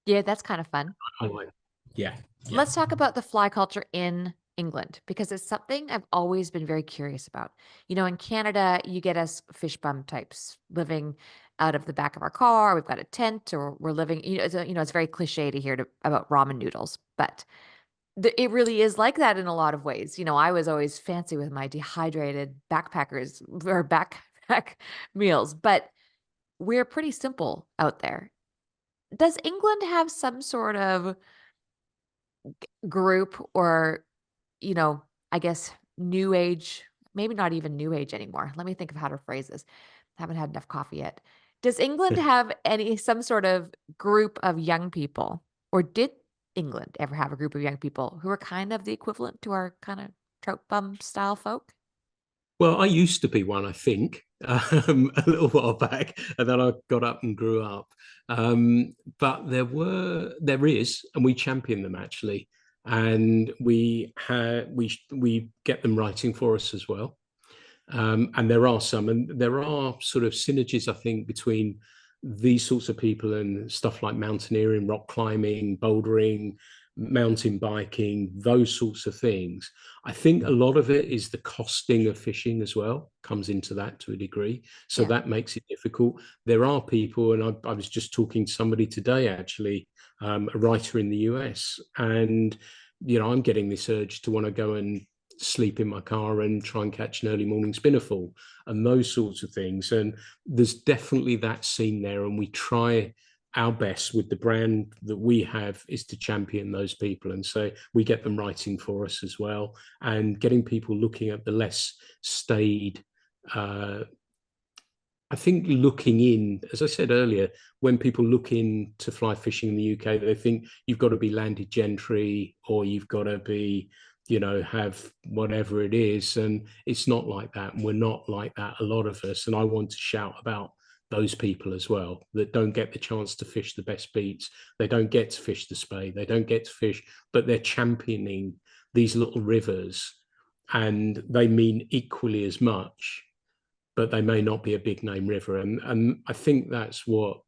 Yeah, that's kind of fun. I like, yeah, yeah. Let's talk about the fly culture in England because it's something I've always been very curious about. In Canada, you get us fish bum types living out of the back of our car. We've got a tent, or we're living. It's very cliche to hear about ramen noodles, but it really is like that in a lot of ways. I was always fancy with my dehydrated backpackers or backpack meals, but we're pretty simple out there. Does England have some sort of group or, you know, I guess new age, maybe not even new age anymore. Let me think of how to phrase this. Haven't had enough coffee yet. Does England have some sort of group of young people, or did England ever have a group of young people who were kind of the equivalent to our kind of trout bum style folk? Well, I used to be one, I think, a little while back, and then I got up and grew up. But there is, and we champion them actually, and we get them writing for us as well. And there are some, and there are sort of synergies, I think, between these sorts of people and stuff like mountaineering, rock climbing, bouldering, mountain biking, those sorts of things. I think a lot of it is the costing of fishing as well, comes into that to a degree. So Yeah. that makes it difficult. There are people, and I was just talking to somebody today, actually, a writer in the US, and I'm getting this urge to want to go and sleep in my car and try and catch an early morning spinnerful and those sorts of things. And there's definitely that scene there, and we try our best with the brand that we have is to champion those people, and so we get them writing for us as well, and getting people looking at the less staid I think looking in, as I said earlier, when people look in to fly fishing in the UK, they think you've got to be landed gentry or you've got to be, have whatever it is. And it's not like that. And we're not like that, a lot of us. And I want to shout about those people as well that don't get the chance to fish the best beats. They don't get to fish the spey. They don't get to fish, but they're championing these little rivers, and they mean equally as much, but they may not be a big name river. And I think that's what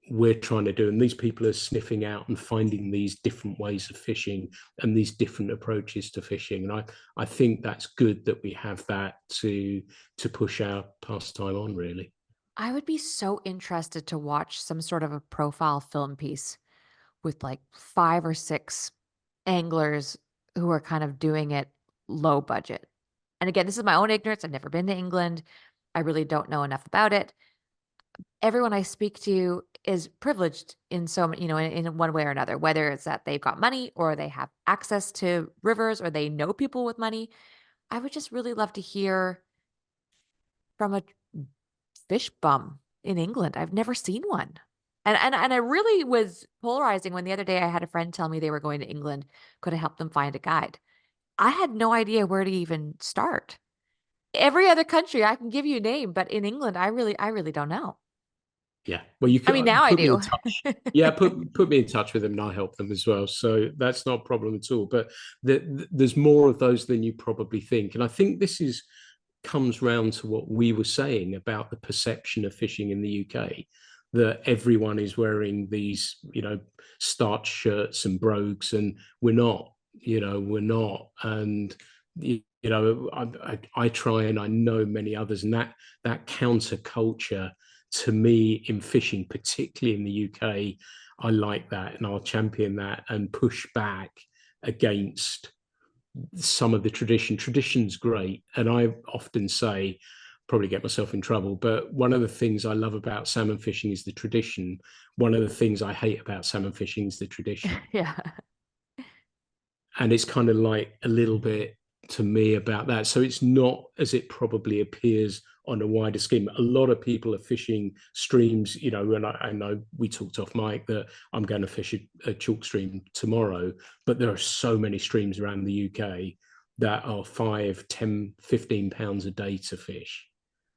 we're trying to do. And these people are sniffing out and finding these different ways of fishing and these different approaches to fishing. And I think that's good that we have that to push our pastime on, really. I would be so interested to watch some sort of a profile film piece with like 5 or 6 anglers who are kind of doing it low budget. And again, this is my own ignorance. I've never been to England. I really don't know enough about it. Everyone I speak to is privileged in so many, in one way or another, whether it's that they've got money or they have access to rivers or they know people with money. I would just really love to hear from a fish bum in England. I've never seen one. And I really was polarizing when the other day I had a friend tell me they were going to England, could have helped them find a guide. I had no idea where to even start. Every other country I can give you a name, but in England, I really don't know. Yeah. Well, you I mean, could now I put me in do. touch. Yeah, put me in touch with them and I'll help them as well. So that's not a problem at all. But there's more of those than you probably think. And I think this is comes round to what we were saying about the perception of fishing in the UK, that everyone is wearing these, starch shirts and brogues, and we're not. And I try, and I know many others, and that counterculture to me in fishing, particularly in the UK, I like that, and I'll champion that and push back against some of the tradition. Tradition's great, and I often say, probably get myself in trouble, but one of the things I love about salmon fishing is the tradition. One of the things I hate about salmon fishing is the tradition. Yeah. And it's kind of like a little bit to me about that. So it's not as it probably appears on a wider scheme. A lot of people are fishing streams, and I know we talked off mic that I'm going to fish a chalk stream tomorrow, but there are so many streams around the UK that are 5, 10, 15 pounds a day to fish.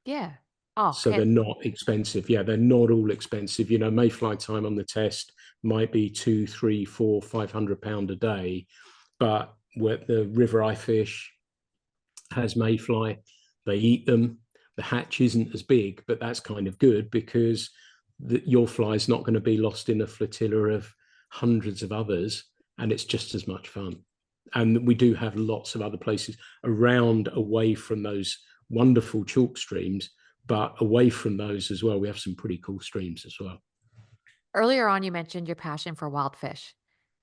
Yeah. Oh, So they're not expensive. Yeah, they're not all expensive. Mayfly time on the test might be 2, 3, 4, 500 pound a day, but where the river I fish has mayfly, they eat them. The hatch isn't as big, but that's kind of good because your fly is not going to be lost in a flotilla of hundreds of others, and it's just as much fun. And we do have lots of other places around, away from those wonderful chalk streams, but away from those as well, we have some pretty cool streams as well. earlier on, you mentioned your passion for wild fish.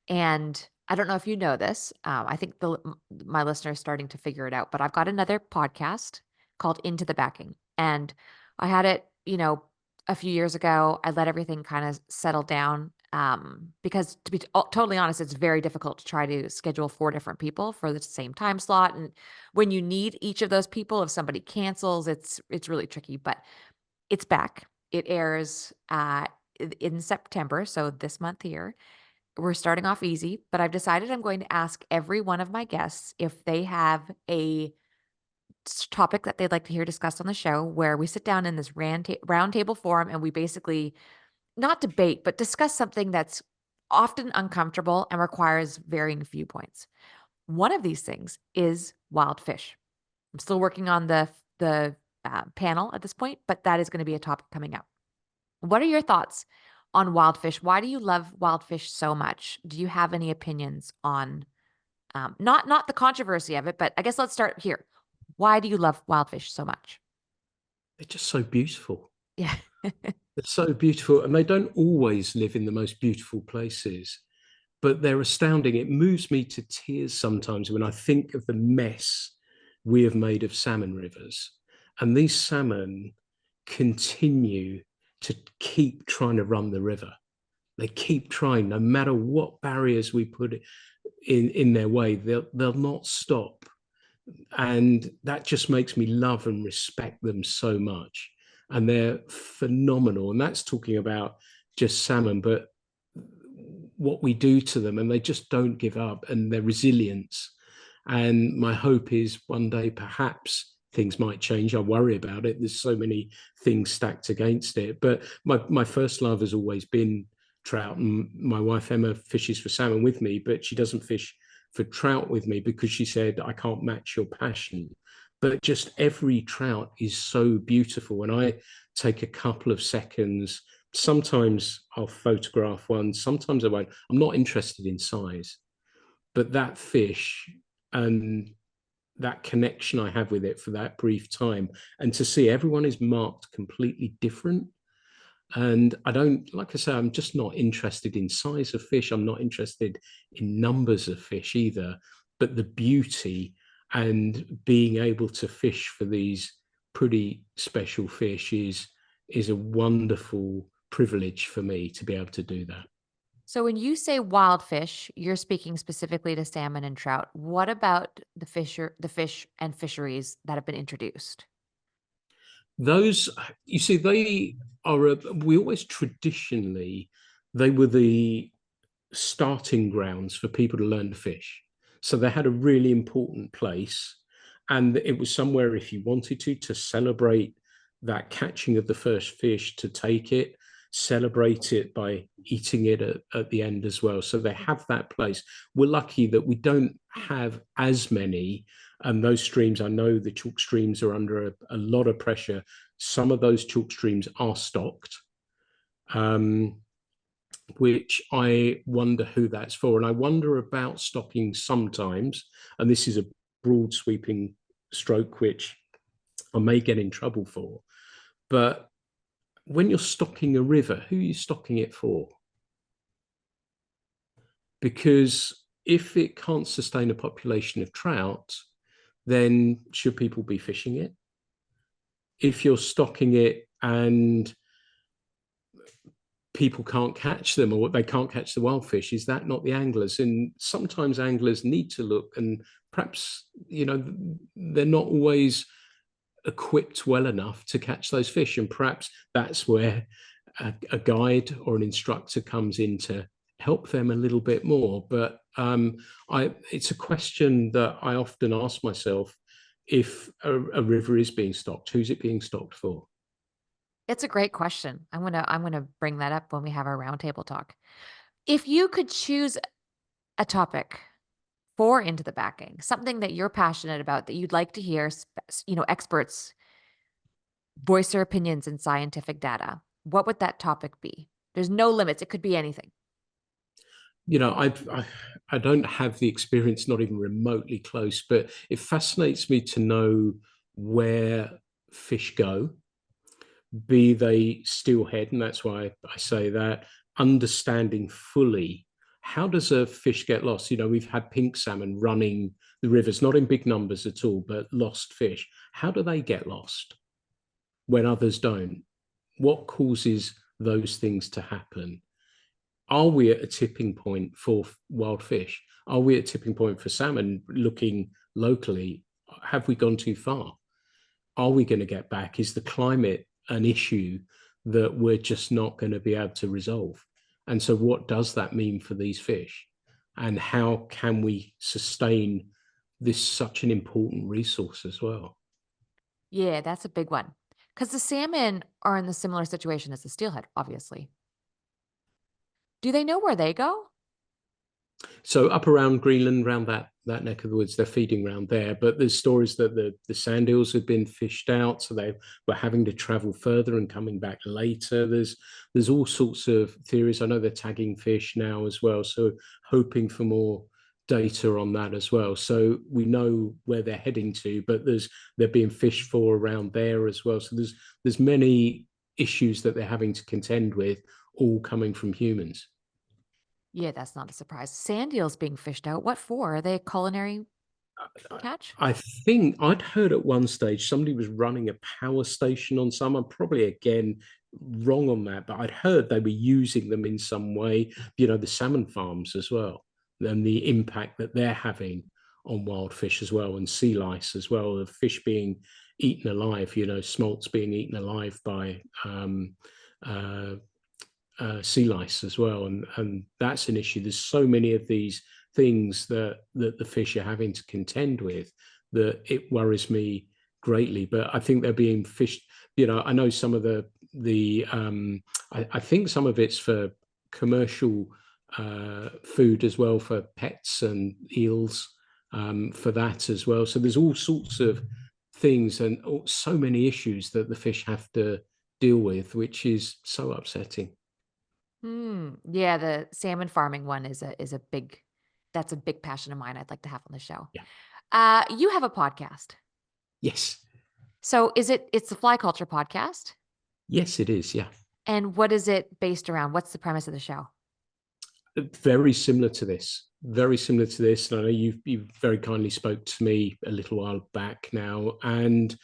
And I don't know if you know this. I think my listeners are starting to figure it out, but I've got another podcast called Into the Backing. And I had it, a few years ago. I let everything kind of settle down because to be totally honest, it's very difficult to try to schedule 4 different people for the same time slot. And when you need each of those people, if somebody cancels, it's really tricky, but it's back. It airs in September. So this month here. We're starting off easy, but I've decided I'm going to ask every one of my guests if they have a topic that they'd like to hear discussed on the show where we sit down in this round table forum and we basically not debate, but discuss something that's often uncomfortable and requires varying viewpoints. One of these things is wild fish. I'm still working on the panel at this point, but that is going to be a topic coming up. What are your thoughts on wild fish? Why do you love wild fish so much? Do you have any opinions on not the controversy of it, but I guess let's start here. Why do you love wild fish so much? They're just so beautiful. Yeah. They're so beautiful, and they don't always live in the most beautiful places, but they're astounding. It moves me to tears sometimes when I think of the mess we have made of salmon rivers. And these salmon continue to keep trying to run the river. They keep trying, no matter what barriers we put in their way, they'll not stop. And that just makes me love and respect them so much. And they're phenomenal. And that's talking about just salmon, but what we do to them, and they just don't give up, and their resilience. And my hope is one day perhaps things might change. I worry about it. There's so many things stacked against it. But my first love has always been trout. And my wife Emma fishes for salmon with me, but she doesn't fish for trout with me because she said, I can't match your passion. But just every trout is so beautiful. And I take a couple of seconds. Sometimes I'll photograph one, sometimes I won't. I'm not interested in size, but that fish and that connection I have with it for that brief time, and to see everyone is marked completely different. And I don't, like I say, I'm just not interested in size of fish. I'm not interested in numbers of fish either, but the beauty and being able to fish for these pretty special fish is a wonderful privilege for me to be able to do that. So when you say wild fish, you're speaking specifically to salmon and trout. What about the fish and fisheries that have been introduced? Those, you see, they are, we always traditionally, they were the starting grounds for people to learn to fish. So they had a really important place. And it was somewhere, if you wanted to celebrate that catching of the first fish, to take it, celebrate it by eating it at the end as well. So they have that place. We're lucky that we don't have as many. And those streams, I know the chalk streams are under a lot of pressure. Some of those chalk streams are stocked. Which I wonder who that's for. And I wonder about stocking sometimes, and this is a broad sweeping stroke, which I may get in trouble for. But when you're stocking a river, who are you stocking it for? Because if it can't sustain a population of trout, then should people be fishing it? If you're stocking it and people can't catch them, or they can't catch the wild fish, is that not the anglers? And sometimes anglers need to look, and perhaps they're not always equipped well enough to catch those fish, and perhaps that's where a guide or an instructor comes in to help them a little bit more. But it's a question that I often ask myself: if a river is being stocked, who's it being stocked for? It's a great question. I'm gonna bring that up when we have our roundtable talk. If you could choose a topic for Into the Backing, something that you're passionate about that you'd like to hear, experts voice their opinions in scientific data, what would that topic be? There's no limits. It could be anything. I don't have the experience, not even remotely close, but it fascinates me to know where fish go, be they steelhead, and that's why I say that, understanding fully how does a fish get lost. We've had pink salmon running the rivers, not in big numbers at all, but lost fish. How do they get lost when others don't? What causes those things to happen? Are we at a tipping point for wild fish? Are we at a tipping point for salmon? Looking locally, have we gone too far? Are we going to get back? Is the climate an issue that we're just not going to be able to resolve? And so what does that mean for these fish? And how can we sustain this such an important resource as well? Yeah, that's a big one. Because the salmon are in the similar situation as the steelhead, obviously. Do they know where they go? So up around Greenland, around that neck of the woods, they're feeding around there. But there's stories that the sand eels have been fished out, so they were having to travel further and coming back later. There's all sorts of theories. I know they're tagging fish now as well, so hoping for more data on that as well. So we know where they're heading to, but they're being fished for around there as well. So there's many issues that they're having to contend with, all coming from humans. Yeah, that's not a surprise. Sand eels being fished out. What for? Are they a culinary catch? I think I'd heard at one stage somebody was running a power station on some. I'm probably again wrong on that, but I'd heard they were using them in some way. The salmon farms as well, and the impact that they're having on wild fish as well, and sea lice as well. The fish being eaten alive. Smolts being eaten alive by uh, sea lice as well, and that's an issue. There's so many of these things that the fish are having to contend with that it worries me greatly. But I think they're being fished. I know some of I think some of it's for commercial food as well, for pets and eels, for that as well. So there's all sorts of things and so many issues that the fish have to deal with, which is so upsetting. Yeah, the salmon farming one is a big that's a big passion of mine I'd like to have on the show. Yeah. You have a podcast. Yes. So it's the Fly Culture podcast? Yes, it is. Yeah. And what is it based around? What's the premise of the show? Very similar to this. Very similar to this. And I know you very kindly spoke to me a little while back now, and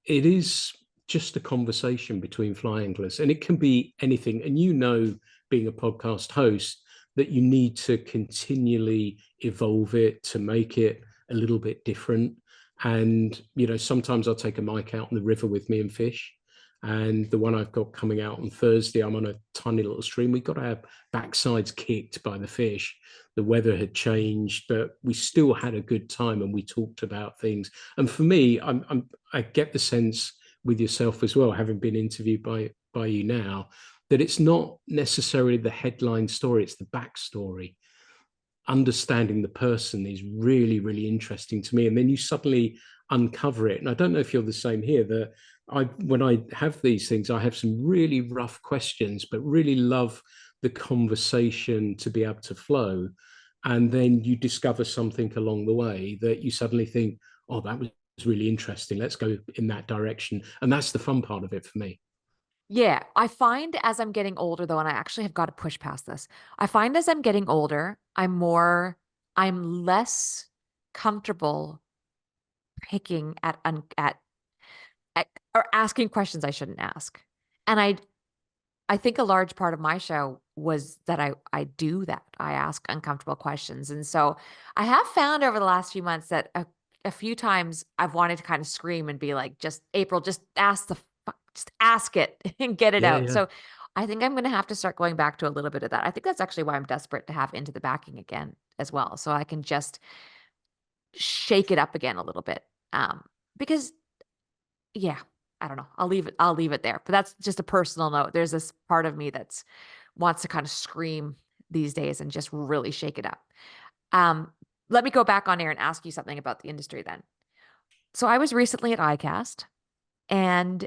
it is just a conversation between fly anglers, and it can be anything. And being a podcast host, that you need to continually evolve it to make it a little bit different. And sometimes I'll take a mic out on the river with me and fish. And the one I've got coming out on Thursday, I'm on a tiny little stream. We got our backsides kicked by the fish. The weather had changed, but we still had a good time, and we talked about things. And for me, I get the sense with yourself as well, having been interviewed by you now, that it's not necessarily the headline story, it's the backstory. Understanding the person is really, really interesting to me. And then you suddenly uncover it. And I don't know if you're the same here, that when I have these things, I have some really rough questions, but really love the conversation to be able to flow. And then you discover something along the way that you suddenly think, oh, that was really interesting. Let's go in that direction. And that's the fun part of it for me. Yeah, I find as I'm getting older though, and I actually have got to push past this. I find as I'm getting older, I'm less comfortable picking at or asking questions I shouldn't ask. And I think a large part of my show was that I do that. I ask uncomfortable questions. And so I have found over the last few months that a few times I've wanted to kind of scream and be like, just April, just just ask it and get it Yeah, out. yeah. So I think I'm going to have to start going back to a little bit of that. I think that's actually why I'm desperate to have Into the Backing again as well. So I can just shake it up again a little bit. Because yeah, I don't know. I'll leave it there. But that's just a personal note. There's this part of me that's wants to kind of scream these days and just really shake it up. Um, Let me go back on air and ask you something about the industry then. So I was recently at ICAST and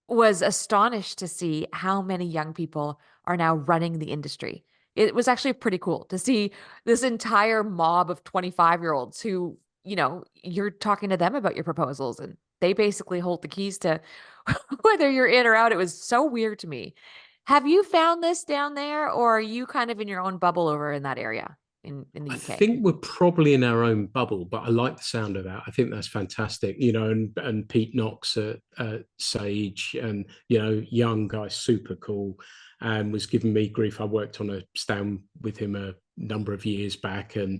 was astonished to see how many young people are now running the industry. It was actually pretty cool to see this entire mob of 25-year-olds who, you're talking to them about your proposals and they basically hold the keys to whether you're in or out. It was so weird to me. Have you found this down there, or are you kind of in your own bubble over in that area in the I UK? think we're probably in our own bubble, but I like the sound of that. I think that's fantastic, and Pete Knox at Sage, and young guy, super cool, and was giving me grief. I worked on a stand with him a number of years back, and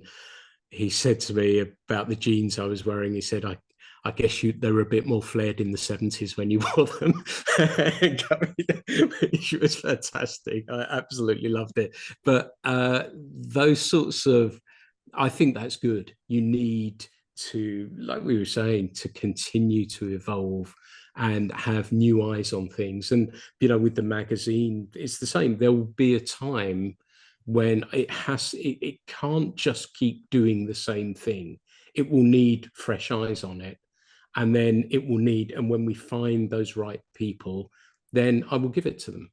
he said to me about the jeans I was wearing. He said, I guess they were a bit more flared in the 70s when you wore them. It was fantastic. I absolutely loved it. But those sorts of, I think that's good. You need to, like we were saying, to continue to evolve and have new eyes on things. And, with the magazine, it's the same. There will be a time when it can't just keep doing the same thing. It will need fresh eyes on it. And then and when we find those right people, then I will give it to them,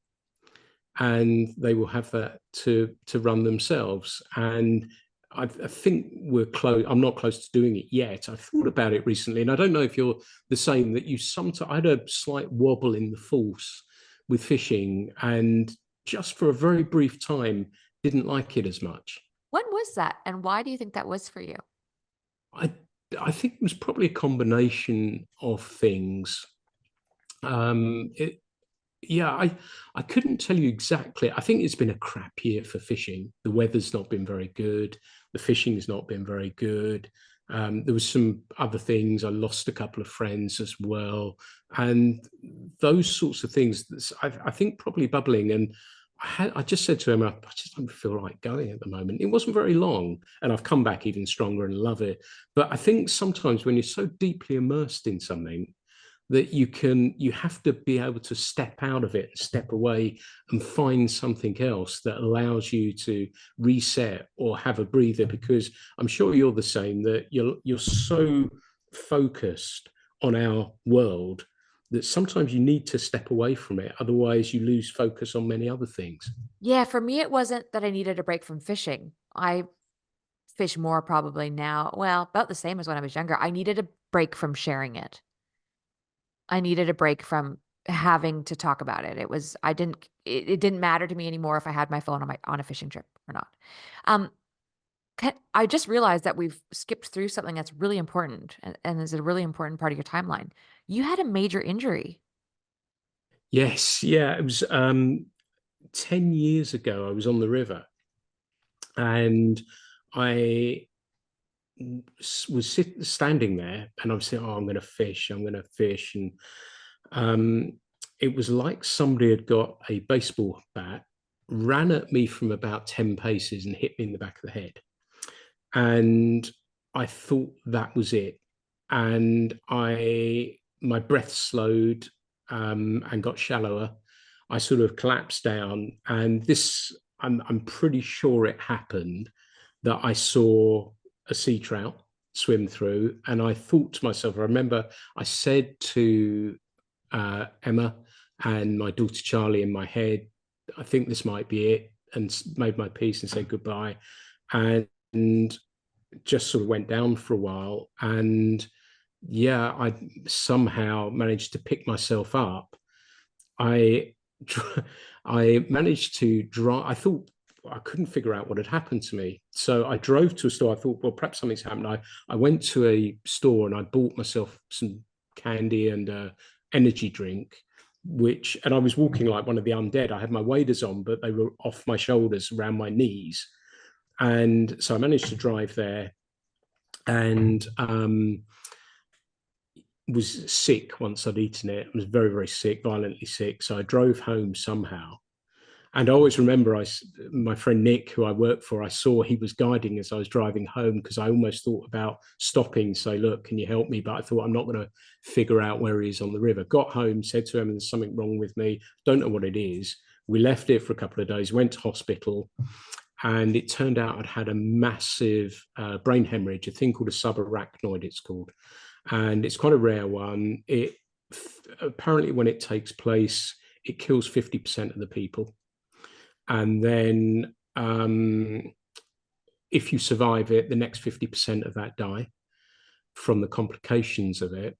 and they will have that to run themselves. And I think we're close. I'm not close to doing it yet. I thought about it recently, and I don't know if you're the same. That you sometimes, I had a slight wobble in the force with fishing, and just for a very brief time, didn't like it as much. When was that, and why do you think that was for you? I I think it was probably a combination of things. It Yeah, I couldn't tell you exactly. I think it's been a crap year for fishing. The weather's not been very good. The fishing has not been very good. There was some other things. I lost a couple of friends as well, and those sorts of things. I think probably bubbling. And I just said to him, I just don't feel like going at the moment. It wasn't very long, and I've come back even stronger and love it. But I think sometimes when you're so deeply immersed in something, that you have to be able to step out of it, step away, and find something else that allows you to reset or have a breather. Because I'm sure you're the same, that you're so focused on our world that sometimes you need to step away from it, otherwise you lose focus on many other things. Yeah, for me, it wasn't that I needed a break from fishing. I fish more probably now. Well, about the same as when I was younger. I needed a break from sharing it. I needed a break from having to talk about it. It didn't matter to me anymore if I had my phone on a fishing trip or not. Um, I just realized that we've skipped through something that's really important and is a really important part of your timeline. You had a major injury. Yes, yeah, it was 10 years ago. I was on the river and I standing there and I was saying, "Oh, I'm going to fish. I'm going to fish." And um, it was like somebody had got a baseball bat, ran at me from about 10 paces and hit me in the back of the head. And I thought that was it. And my breath slowed and got shallower. I sort of collapsed down, and I'm pretty sure it happened that I saw a sea trout swim through, and I thought to myself, I remember I said to Emma and my daughter Charlie in my head, I think this might be it, and made my peace and said goodbye, and just sort of went down for a while. And yeah, I somehow managed to pick myself up. I I managed to drive. I thought I couldn't figure out what had happened to me. So I drove to a store. I thought, well, perhaps something's happened. I went to a store and I bought myself some candy and energy drink, and I was walking like one of the undead. I had my waders on, but they were off my shoulders around my knees. And so I managed to drive there and was sick once I'd eaten it. I was very, very sick, violently sick. So I drove home somehow. And I always remember my friend Nick, who I work for, I saw he was guiding as I was driving home because I almost thought about stopping, say, look, can you help me? But I thought I'm not going to figure out where he is on the river. Got home, said to him, there's something wrong with me. Don't know what it is. We left it for a couple of days, went to hospital, and it turned out I'd had a massive brain hemorrhage, a thing called a subarachnoid, it's called. And it's quite a rare one. It apparently, when it takes place, it kills 50% of the people. And then if you survive it, the next 50% of that die from the complications of it.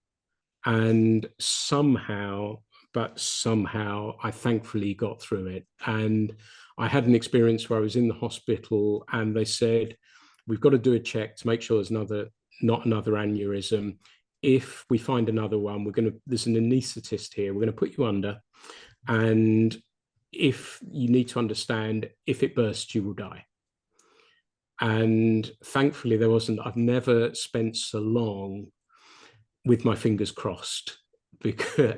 And somehow, I thankfully got through it. And I had an experience where I was in the hospital and they said, we've got to do a check to make sure there's not another aneurysm. If we find another one, there's an anaesthetist here, we're going to put you under. And if you need to understand, if it bursts, you will die. And thankfully there wasn't. I've never spent so long with my fingers crossed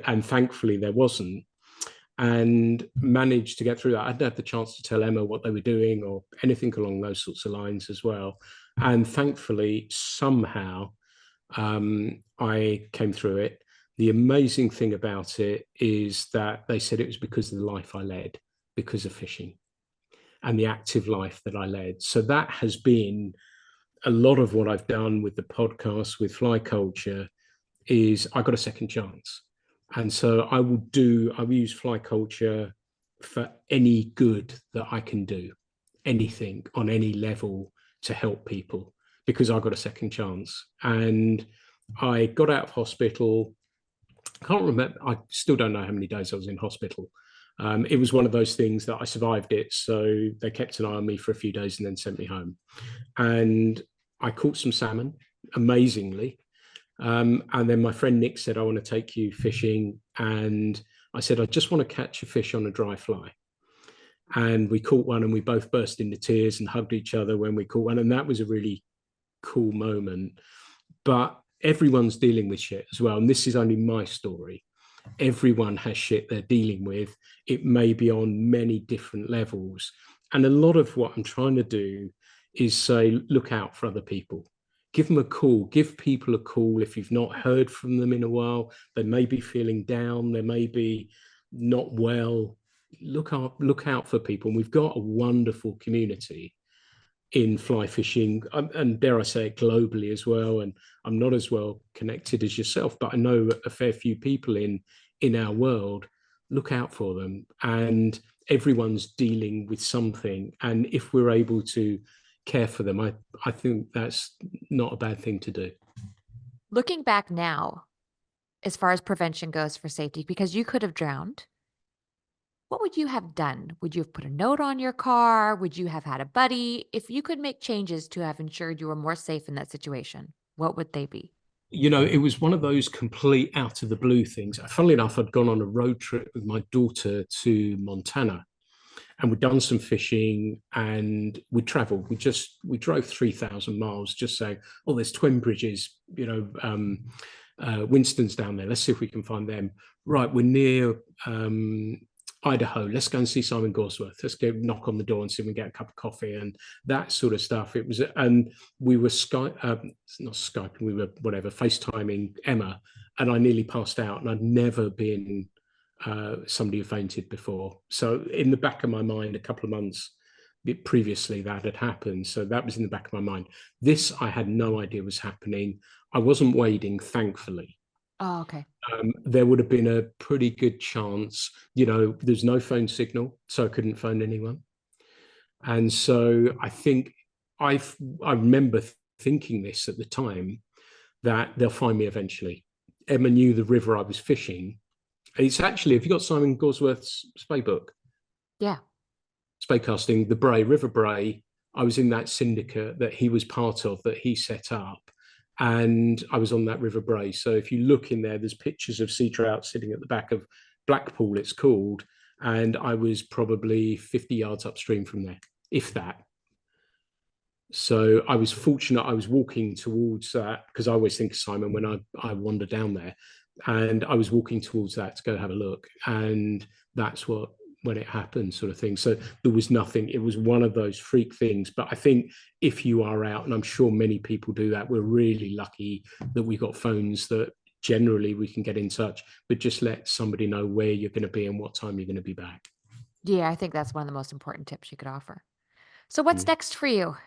and thankfully there wasn't, and managed to get through that. I didn't have the chance to tell Emma what they were doing or anything along those sorts of lines as well. And thankfully, somehow, I came through it. The amazing thing about it is that they said it was because of the life I led, because of fishing and the active life that I led. So that has been a lot of what I've done with the podcast, with fly culture, is I got a second chance. And so I will use fly culture for any good that I can do, anything on any level to help people, because I got a second chance. And I got out of hospital. I can't remember. I still don't know how many days I was in hospital. It was one of those things that I survived it. So they kept an eye on me for a few days and then sent me home. And I caught some salmon, amazingly. And then my friend Nick said, I want to take you fishing. And I said, I just want to catch a fish on a dry fly. And we caught one and we both burst into tears and hugged each other when we caught one. And that was a really cool moment. But everyone's dealing with shit as well. And this is only my story. Everyone has shit they're dealing with. It may be on many different levels. And a lot of what I'm trying to do is say, look out for other people. Give them a call. Give people a call if you've not heard from them in a while. They may be feeling down. They may be not well. Look out for people. And we've got a wonderful community in fly fishing, and dare I say it, globally as well. And I'm not as well connected as yourself, but I know a fair few people in our world. Look out for them, and everyone's dealing with something. And if we're able to care for them, I think that's not a bad thing to do. Looking back now, as far as prevention goes for safety, because you could have drowned, what would you have done? Would you have put a note on your car? Would you have had a buddy? If you could make changes to have ensured you were more safe in that situation, what would they be? It was one of those complete out of the blue things. Funnily enough, I'd gone on a road trip with my daughter to Montana, and we'd done some fishing and we traveled. We drove 3,000 miles just saying, oh, there's Twin Bridges, Winston's down there. Let's see if we can find them. Right, we're near Idaho. Let's go and see Simon Gawesworth. Let's go knock on the door and see if we can get a cup of coffee and that sort of stuff. It was, and we were not Skyping, we were FaceTiming Emma, and I nearly passed out. And I'd never been somebody who fainted before. So in the back of my mind, a couple of months previously, that had happened. So that was in the back of my mind. This I had no idea was happening. I wasn't wading, thankfully. Oh, okay. There would have been a pretty good chance, there's no phone signal, so I couldn't phone anyone. And so I think I remember thinking this at the time, that they'll find me eventually. Emma knew the river I was fishing. It's actually, have you got Simon Gawesworth's spay book? Yeah. Spay casting, the Bray, River Bray. I was in that syndicate that he was part of, that he set up. And I was on that River Bray. So if you look in there, there's pictures of sea trout sitting at the back of Blackpool, it's called. And I was probably 50 yards upstream from there, if that. So I was fortunate. I was walking towards that, because I always think of Simon when I wander down there. And I was walking towards that to go have a look. And that's when it happened, sort of thing. So there was nothing. It was one of those freak things. But I think if you are out, and I'm sure many people do that, we're really lucky that we got phones that generally we can get in touch, but just let somebody know where you're going to be and what time you're going to be back. Yeah, I think that's one of the most important tips you could offer. So what's Mm. next for you?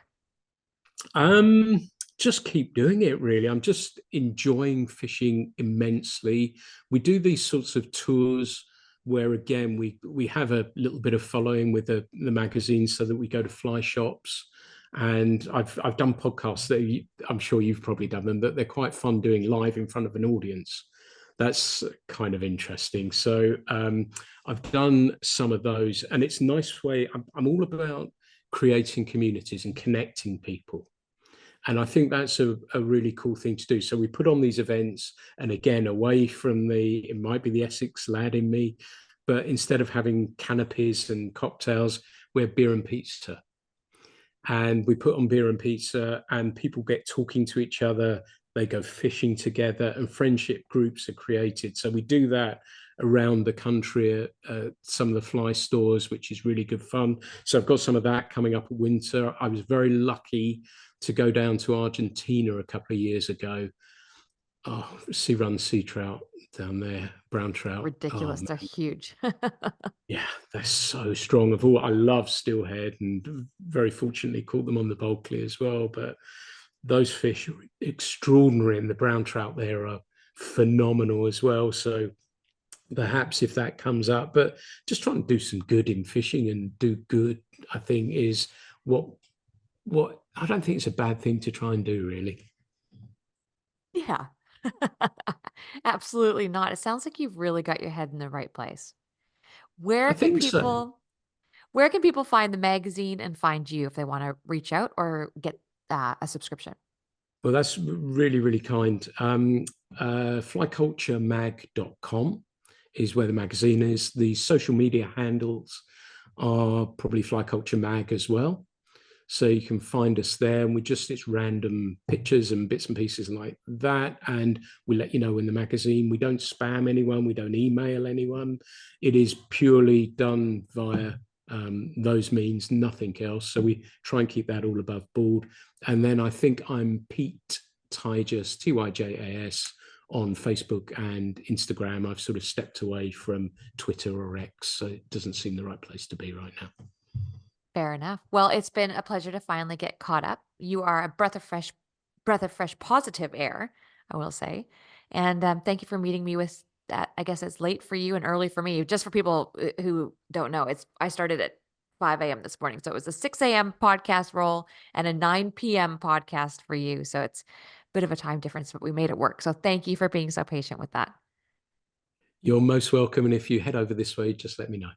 Just keep doing it, really. I'm just enjoying fishing immensely. We do these sorts of tours where, again, we have a little bit of following with the magazine, so that we go to fly shops. And I've done podcasts that I'm sure you've probably done them, that they're quite fun doing live in front of an audience. That's kind of interesting. So I've done some of those, and it's a nice way. I'm all about creating communities and connecting people. And I think that's a really cool thing to do. So we put on these events, and again, away from it might be the Essex lad in me, but instead of having canopies and cocktails, we have beer and pizza. And we put on beer and pizza, and people get talking to each other. They go fishing together, and friendship groups are created. So we do that around the country at some of the fly stores, which is really good fun. So I've got some of that coming up in winter. I was very lucky to go down to Argentina a couple of years ago. Oh, run sea trout down there, brown trout. Ridiculous. Oh, They're huge. yeah, they're so strong. I love steelhead, and very fortunately caught them on the Bulkley as well. But those fish are extraordinary, and the brown trout there are phenomenal as well. So perhaps if that comes up, but just trying to do some good in fishing and do good, I think, is what I don't think it's a bad thing to try and do, really. Yeah. Absolutely not. It sounds like you've really got your head in the right place. I Where can think so. people where can people find the magazine and find you if they want to reach out or get a subscription? Well, that's really, really kind. Flyculturemag.com is where the magazine is. The social media handles are probably Flyculture Mag as well. So you can find us there, and it's random pictures and bits and pieces like that. And we let you know in the magazine. We don't spam anyone. We don't email anyone. It is purely done via those means, nothing else. So we try and keep that all above board. And then I think I'm Pete Tyjas, Tyjas, on Facebook and Instagram. I've sort of stepped away from Twitter or X, so it doesn't seem the right place to be right now. Fair enough. Well, it's been a pleasure to finally get caught up. You are a breath of fresh positive air, I will say. And thank you for meeting me with that. I guess it's late for you and early for me. Just for people who don't know, I started at 5 a.m. this morning. So it was a 6 a.m. podcast roll and a 9 p.m. podcast for you. So it's a bit of a time difference, but we made it work. So thank you for being so patient with that. You're most welcome. And if you head over this way, just let me know.